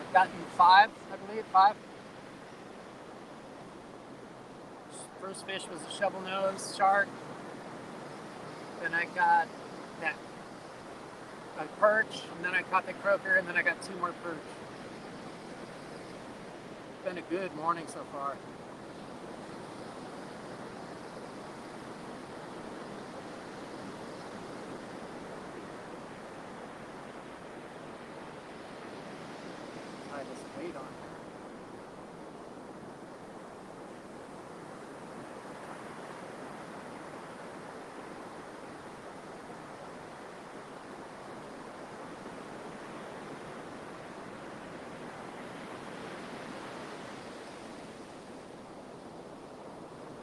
Speaker 1: I've gotten 5, I believe, 5. First fish was a shovel nose shark. Then I got a perch, and then I caught the croaker, and then I got 2 more perch. It's been a good morning so far. Tie this weight on.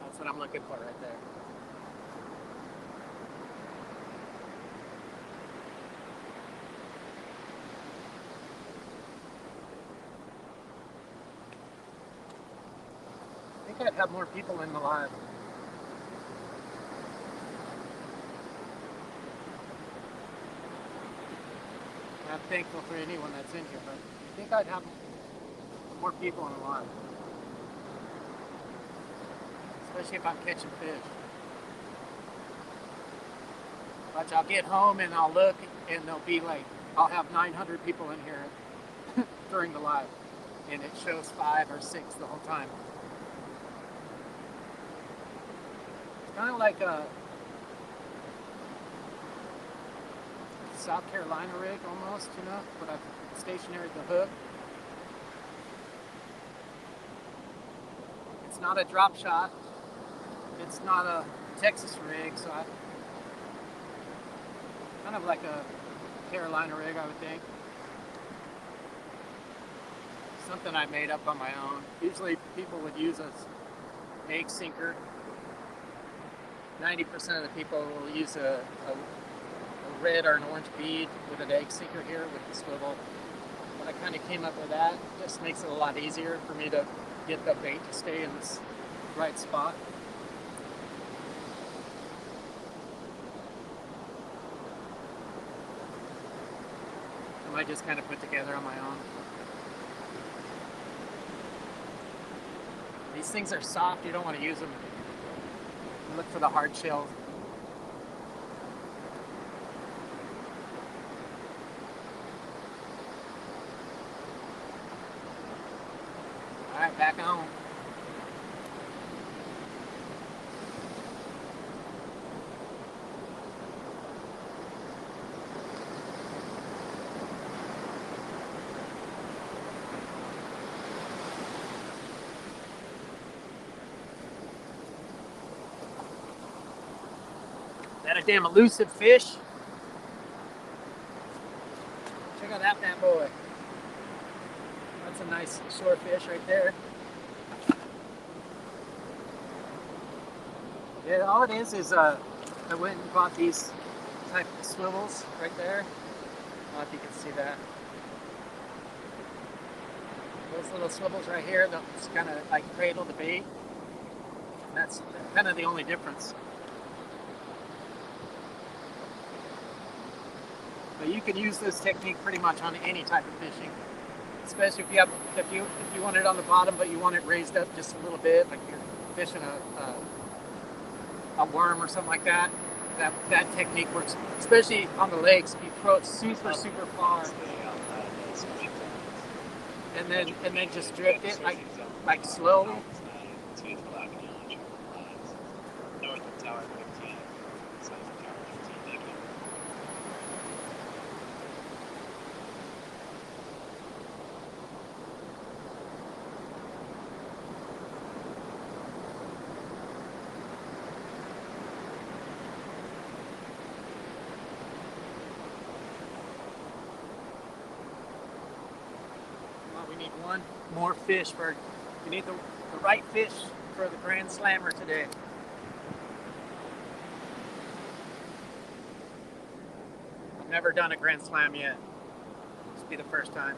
Speaker 1: That's what I'm looking for right there. I think I'd have more people in the live. I'm thankful for anyone that's in here, but I think I'd have more people in the live. Especially if I'm catching fish. But I'll get home and I'll look, and there'll be like, I'll have 900 people in here during the live, and it shows 5 or 6 the whole time. It's kind of like a South Carolina rig almost, you know, but I've stationary the hook. It's not a drop shot. It's not a Texas rig, so I kind of like a Carolina rig, I would think. Something I made up on my own. Usually people would use a egg sinker. 90% of the people will use a red or an orange bead with an egg sinker here with the swivel. But I kind of came up with that. It just makes it a lot easier for me to get the bait to stay in this right spot. I just kind of put together on my own. These things are soft, you don't want to use them. Look for the hard shells. Alright, back on. That a damn elusive fish. Check out that bad boy. That's a nice shore fish right there. Yeah, all it is I went and bought these type of swivels right there. I don't know if you can see that. Those little swivels right here, that's kind of like cradle the bait. And that's kind of the only difference. But you can use this technique pretty much on any type of fishing, especially if you want it on the bottom, but you want it raised up just a little bit, like you're fishing a worm or something like that. That technique works, especially on the lakes. If you throw it super far, and then just drift it like slowly. We need one more fish we need the right fish for the Grand Slammer today. I've never done a Grand Slam yet. This will be the first time.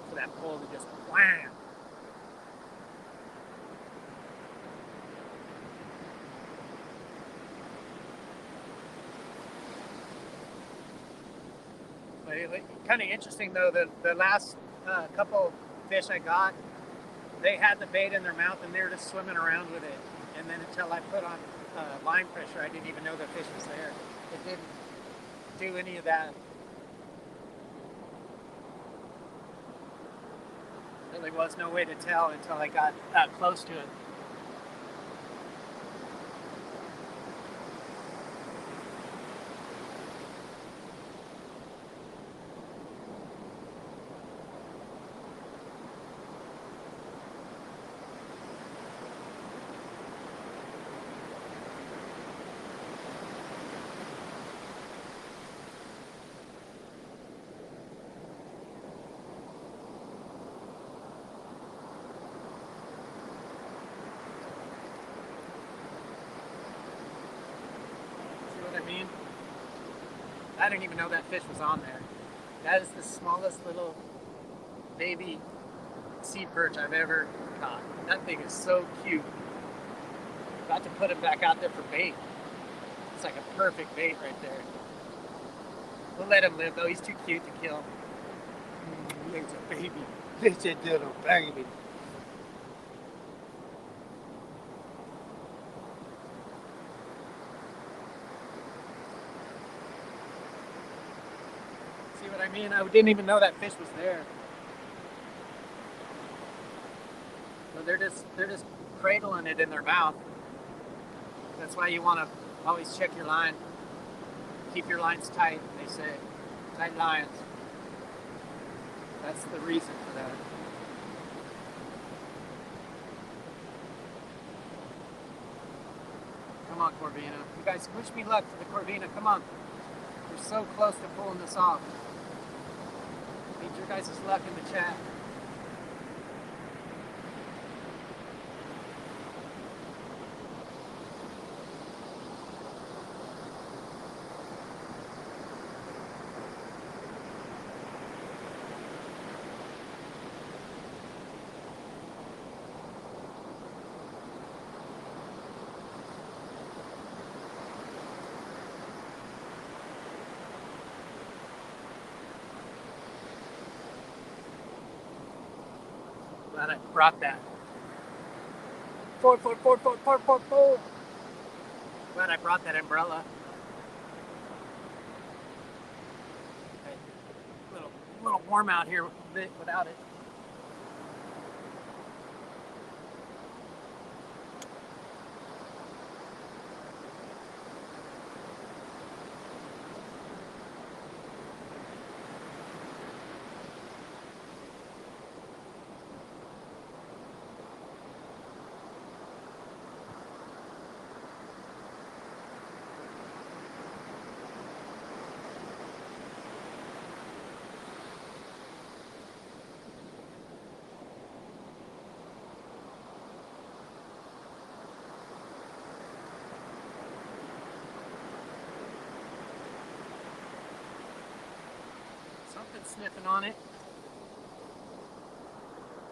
Speaker 1: For that pole to just wham. Kind of interesting though, the last couple fish I got, they had the bait in their mouth and they were just swimming around with it. And then until I put on line pressure, I didn't even know the fish was there. It didn't do any of that. Really was no way to tell until I got close to it. I didn't even know that fish was on there. That is the smallest little baby sea perch I've ever caught. That thing is so cute. About to put him back out there for bait. That's like a perfect bait right there. We'll let him live though. He's too cute to kill.
Speaker 2: He's a baby. He's a little baby.
Speaker 1: See what I mean? I didn't even know that fish was there. So they're just cradling it in their mouth. That's why you want to always check your line. Keep your lines tight, they say. Tight lines. That's the reason for that. Come on, Corvina. You guys wish me luck for the Corvina. Come on. We're so close to pulling this off. Need your guys' luck in the chat. Glad I brought that. Four. Glad I brought that umbrella. Okay. Little warm out here without it. Something sniffing on it.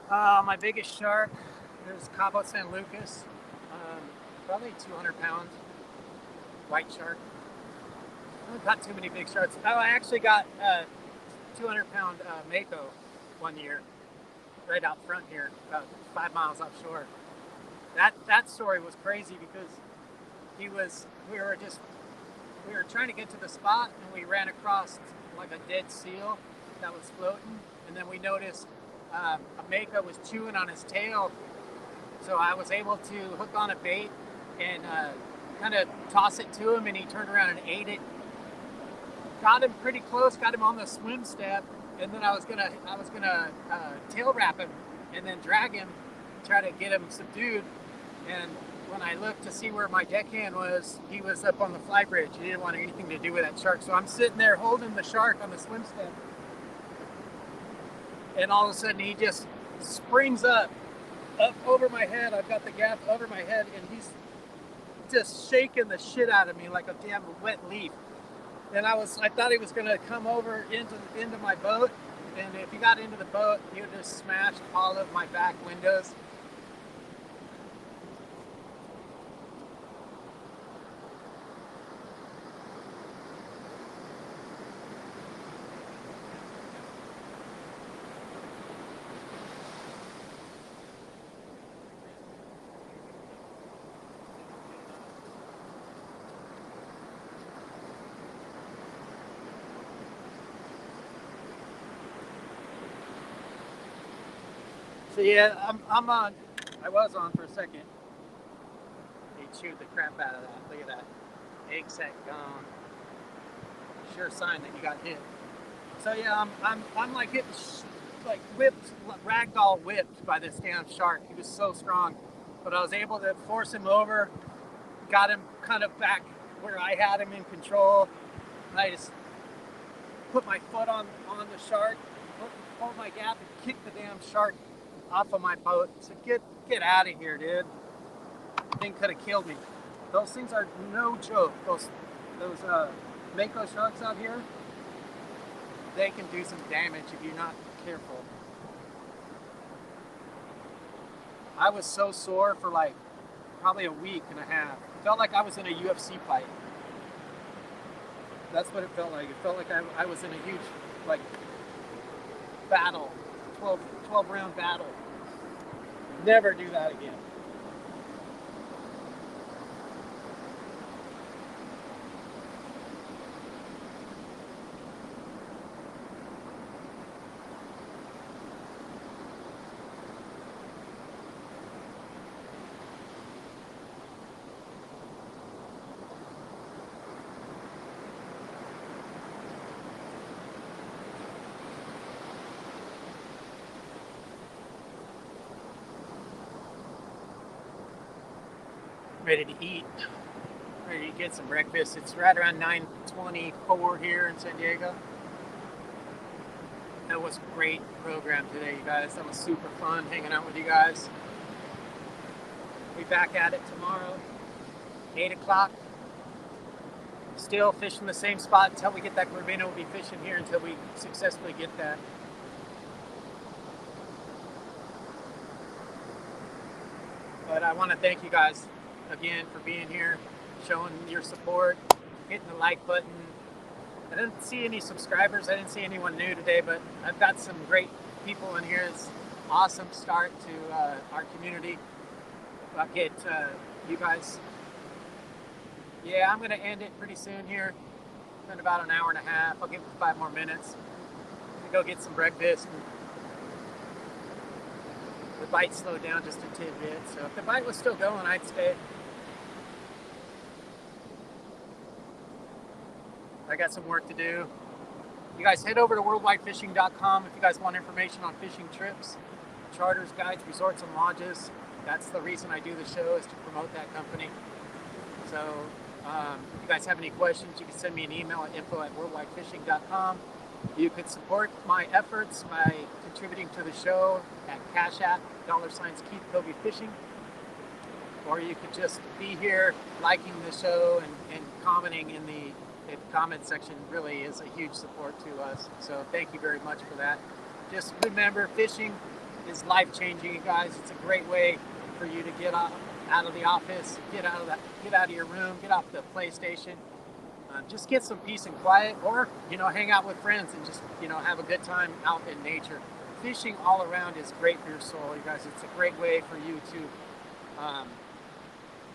Speaker 1: My biggest shark, there's Cabo San Lucas. Probably 200 pounds. White shark. I haven't got too many big sharks. Oh, I actually got a 200-pound mako one year, right out front here, about 5 miles offshore. That story was crazy because we were trying to get to the spot and we ran across like a dead seal that was floating, and then we noticed a mako was chewing on his tail, so I was able to hook on a bait and kind of toss it to him, and he turned around and ate it. Got him pretty close, got him on the swim step, and then I was gonna tail wrap him and then drag him, try to get him subdued. And when I looked to see where my deckhand was, he was up on the fly bridge. He didn't want anything to do with that shark. So I'm sitting there holding the shark on the swim step, and all of a sudden he just springs up over my head. I've got the gaff over my head, and he's just shaking the shit out of me like a damn wet leaf. And I thought he was gonna come over into my boat, and if he got into the boat, he would just smash all of my back windows. So yeah, I was on for a second. He chewed the crap out of that. Look at that. Egg sac gone. Sure sign that you got hit. So yeah, I'm like getting like whipped, ragdoll whipped by this damn shark. He was so strong, but I was able to force him over, got him kind of back where I had him in control. And I just put my foot on the shark, pulled my gaff, and kicked the damn shark off of my boat. So get out of here, dude. Thing could have killed me. Those things are no joke. Those mako sharks out here, they can do some damage if you're not careful. I was so sore for like probably a week and a half. It felt like I was in a UFC fight. That's what it felt like. It felt like I was in a huge, like, battle, 12 round battle. Never do that again. Ready to eat. Ready to get some breakfast. It's right around 9:24 here in San Diego. That was a great program today, you guys. That was super fun hanging out with you guys. We'll be back at it tomorrow, 8 o'clock. Still fishing the same spot until we get that Corvina. We'll be fishing here until we successfully get that. But I want to thank you guys again for being here, showing your support, hitting the like button. I didn't see any subscribers. I didn't see anyone new today, but I've got some great people in here. It's an awesome start to our community. I'll get you guys. Yeah, I'm going to end it pretty soon here. In about an hour and a half. I'll give it 5 more minutes. I'm going to go get some breakfast. The bite slowed down just a tidbit, so if the bite was still going, I'd stay. I got some work to do. You guys head over to worldwidefishing.com if you guys want information on fishing trips, charters, guides, resorts, and lodges. That's the reason I do the show, is to promote that company. So if you guys have any questions, you can send me an email at info@worldwidefishing.com. You could support my efforts by contributing to the show at Cashapp, $Keith Covey Fishing. Or you could just be here liking the show and commenting in the comment section. Really is a huge support to us. So thank you very much for that. Just remember, fishing is life-changing, you guys. It's a great way for you to get out of the office, get out of your room, get off the PlayStation. Just get some peace and quiet, or hang out with friends and just have a good time out in nature. Fishing all around is great for your soul, you guys. It's a great way for you to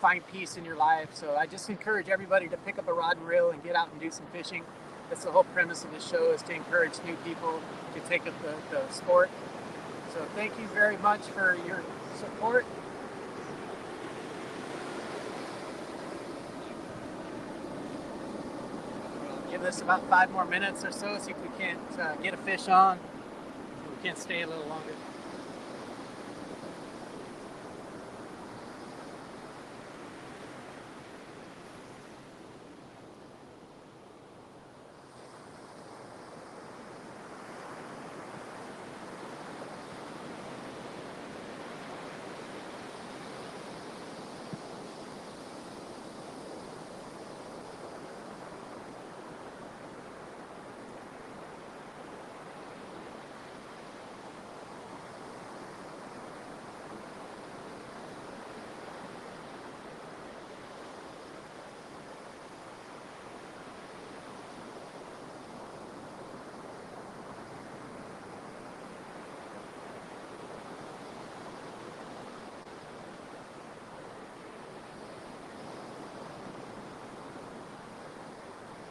Speaker 1: find peace in your life. So I just encourage everybody to pick up a rod and reel and get out and do some fishing. That's the whole premise of this show, is to encourage new people to take up the sport. So thank you very much for your support. Give this about 5 more minutes or so, see if we can't get a fish on. We can't stay a little longer.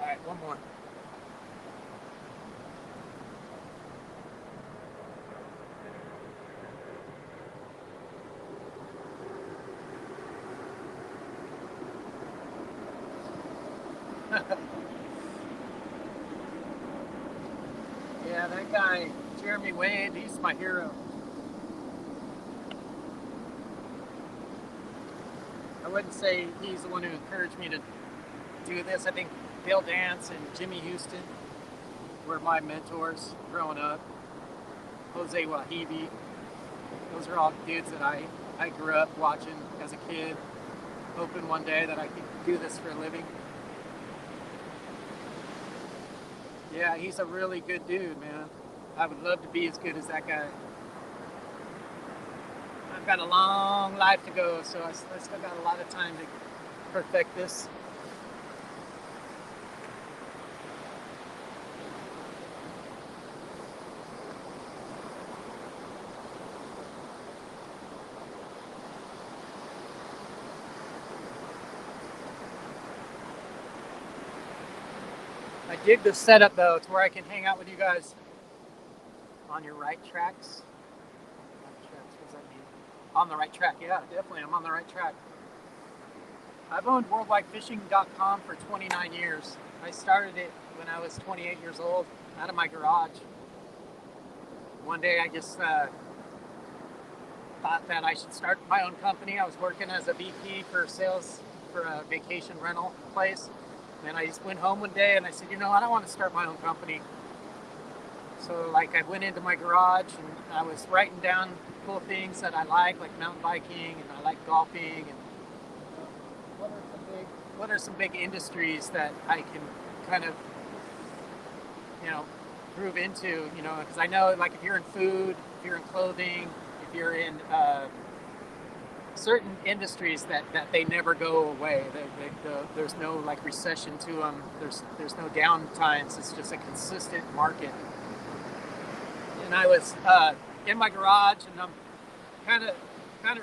Speaker 1: All right, one more. Yeah, that guy, Jeremy Wade, he's my hero. I wouldn't say he's the one who encouraged me to do this. I think Bill Dance and Jimmy Houston were my mentors growing up. Jose Wahibi. Those are all dudes that I grew up watching as a kid, hoping one day that I could do this for a living. Yeah, he's a really good dude, man. I would love to be as good as that guy. I've got a long life to go, so I still got a lot of time to perfect this. I dig the setup though. It's where I can hang out with you guys on your right tracks. Right tracks, what does that mean? On the right track, yeah, definitely. I'm on the right track. I've owned worldwidefishing.com for 29 years. I started it when I was 28 years old out of my garage. One day I just thought that I should start my own company. I was working as a VP for sales for a vacation rental place. And I just went home one day and I said, you know, I don't want to start my own company. So like I went into my garage and I was writing down cool things that I like mountain biking, and I like golfing, and what are some big industries that I can kind of, you know, groove into, you know, because I know like if you're in food, if you're in clothing, if you're in certain industries that they never go away. There's no like recession to them. There's no down times. It's just a consistent market. And I was in my garage, and I'm kind of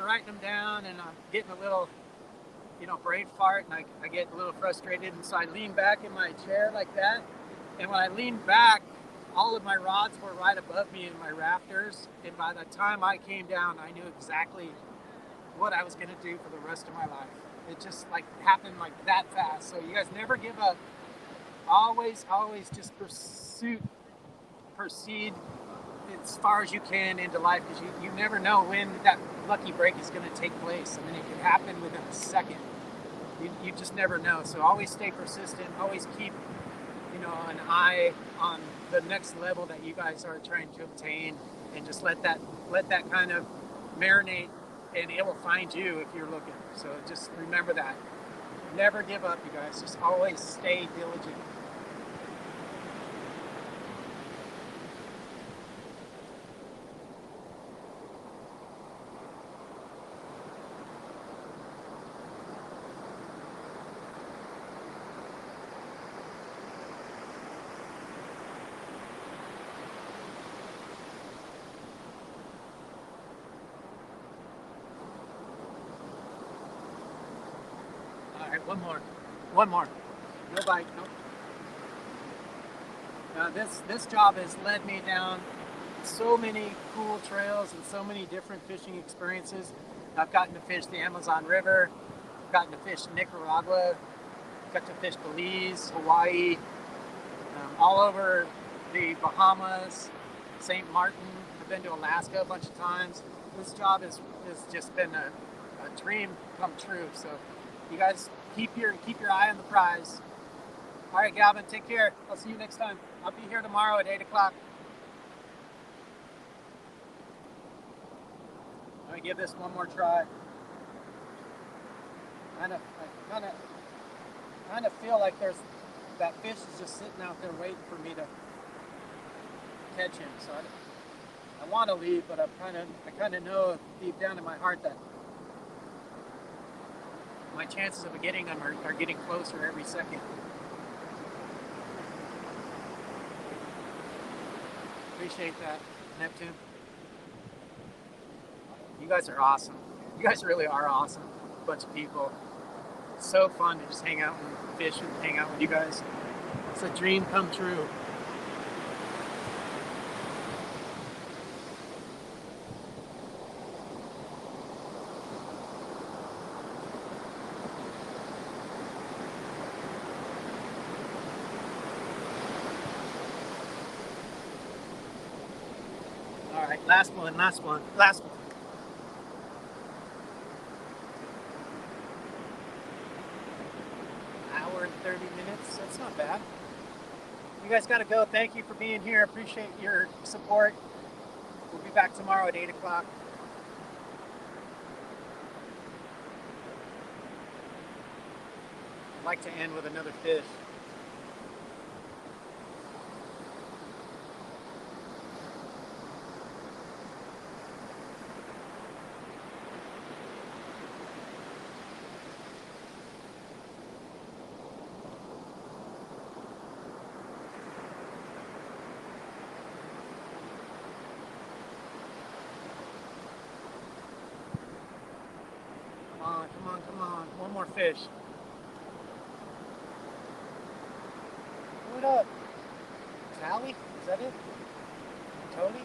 Speaker 1: writing them down, and I'm getting a little, you know, brain fart, and I get a little frustrated, and so I lean back in my chair like that. And when I leaned back, all of my rods were right above me in my rafters, and by the time I came down, I knew exactly what I was going to do for the rest of my life. It just like happened like that fast. So you guys never give up. Always just proceed as far as you can into life, because you never know when that lucky break is going to take place. I mean, it can happen within a second. You just never know. So always stay persistent. Always keep, you know, an eye on the next level that you guys are trying to obtain, and just let that kind of marinate, and it will find you if you're looking. So just remember that. Never give up, you guys. Just always stay diligent. All right, one more. No bite. Nope. Now this job has led me down so many cool trails and so many different fishing experiences. I've gotten to fish the Amazon River, I've gotten to fish Nicaragua, got to fish Belize, Hawaii, all over the Bahamas, St. Martin. I've been to Alaska a bunch of times. This job has just been a dream come true. So you guys keep your eye on the prize. All right, Galvin, take care. I'll see you next time. I'll be here tomorrow at 8 o'clock. Let me give this one more try. I kind of feel like that fish is just sitting out there waiting for me to catch him. So I want to leave, but I kind of know deep down in my heart that my chances of getting them are getting closer every second. Appreciate that, Neptune. You guys are awesome. You guys really are awesome. Bunch of people. It's so fun to just hang out and fish and hang out with you guys. It's a dream come true. All right, last one. Hour and 30 minutes, that's not bad. You guys gotta go. Thank you for being here. Appreciate your support. We'll be back tomorrow at 8 o'clock. I'd like to end with another fish. Come on. One more fish. what up? Sally? Is that it? Tony?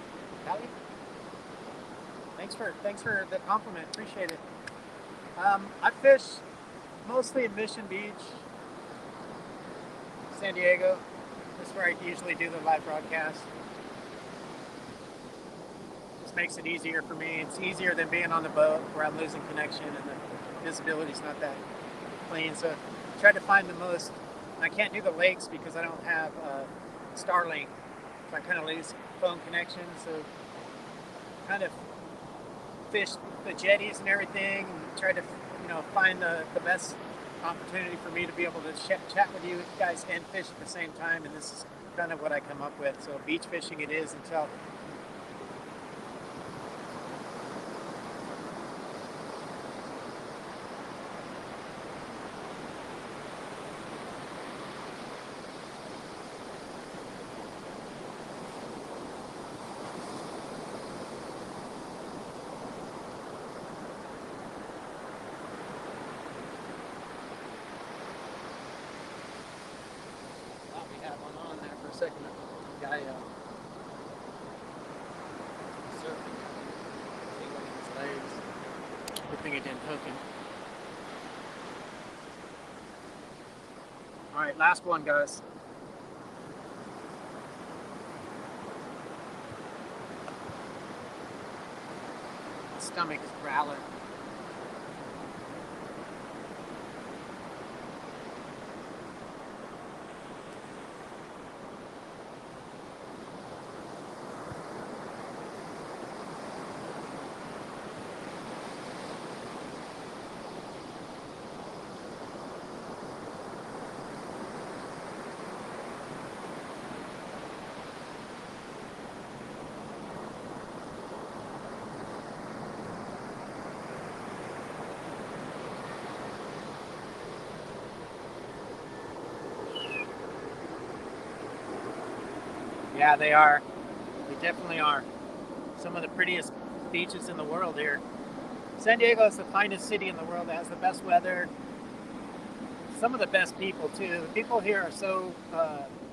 Speaker 1: Sally? Thanks for the compliment. Appreciate it. I fish mostly in Mission Beach, San Diego. This is where I usually do the live broadcast. Just makes it easier for me. It's easier than being on the boat where I'm losing connection and the visibility's not that clean. So I try to find the most. I can't do the lakes because I don't have Starlink. So I kind of lose phone connection. So kind of fish the jetties and everything and try to, find the best opportunity for me to be able to chat with you guys and fish at the same time. And this is kind of what I come up with. So beach fishing it is until second guy surfing, dangling his legs. Good thing it didn't hook him. Alright, last one, guys. My stomach is growling. Yeah, they are. They definitely are. Some of the prettiest beaches in the world here. San Diego is the finest city in the world. It has the best weather. Some of the best people too. The people here are so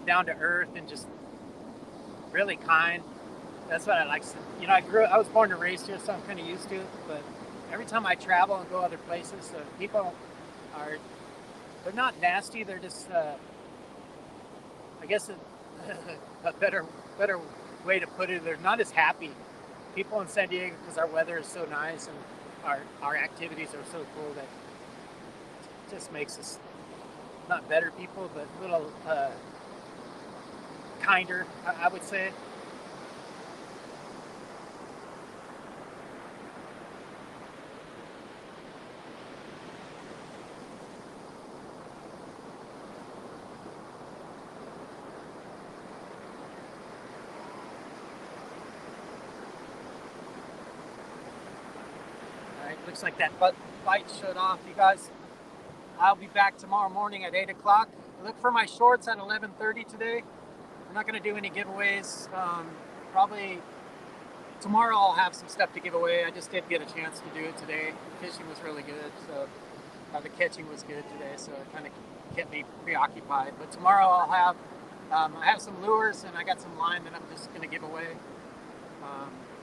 Speaker 1: down to earth and just really kind. That's what I like. I was born and raised here, so I'm kind of used to it. But every time I travel and go other places, people they're not nasty. They're just, I guess, a better way to put it, they're not as happy. People in San Diego, because our weather is so nice and our activities are so cool, that it just makes us not better people, but a little kinder, I would say. Looks like that bite shut off, you guys. I'll be back tomorrow morning at 8 o'clock. Look for my shorts at 11:30 today. I'm not going to do any giveaways. Probably tomorrow I'll have some stuff to give away. I just didn't get a chance to do it today. The fishing was really good, so the catching was good today, so it kind of kept me preoccupied. But tomorrow I'll have I have some lures and I got some line that I'm just going to give away.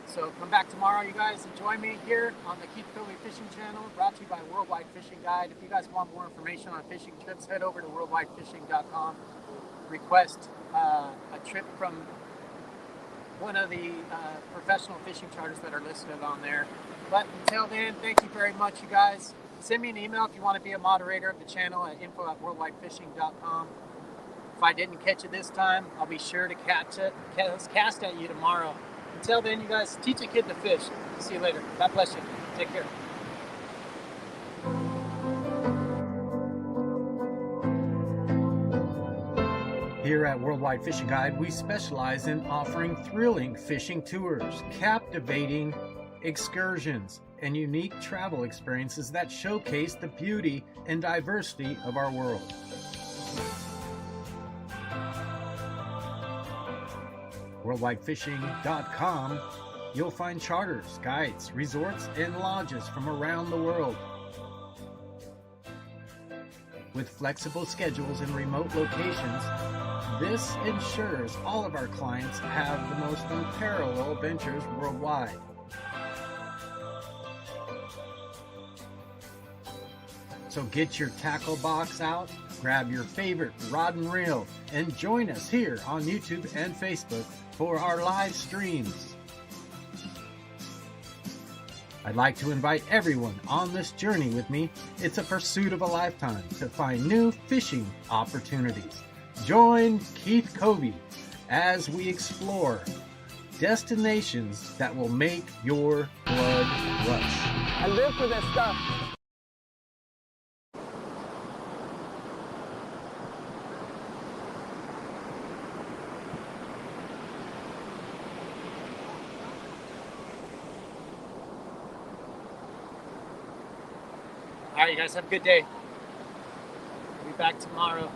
Speaker 1: So come back tomorrow, you guys, and join me here on the Covey Fishing Channel, brought to you by Worldwide Fishing Guide. If you guys want more information on fishing trips, head over to worldwidefishing.com. Request a trip from one of the professional fishing charters that are listed on there. But until then, thank you very much, you guys. Send me an email if you want to be a moderator of the channel at info@worldwidefishing.com. If I didn't catch it this time, I'll be sure to cast at you tomorrow. Until then, you guys, teach a kid to fish. See you later. God bless you. Take care. Here at Worldwide Fishing Guide, we specialize in offering thrilling fishing tours, captivating excursions, and unique travel experiences that showcase the beauty and diversity of our world. WorldwideFishing.com, you'll find charters, guides, resorts, and lodges from around the world. With flexible schedules and remote locations, This ensures all of our clients have the most unparalleled ventures worldwide. So get your tackle box out, grab your favorite rod and reel, and join us here on YouTube and Facebook for our live streams. I'd like to invite everyone on this journey with me. It's a pursuit of a lifetime to find new fishing opportunities. Join Keith Covey as we explore destinations that will make your blood rush.
Speaker 4: I live for this stuff.
Speaker 1: All right, you guys have a good day. We'll be back tomorrow.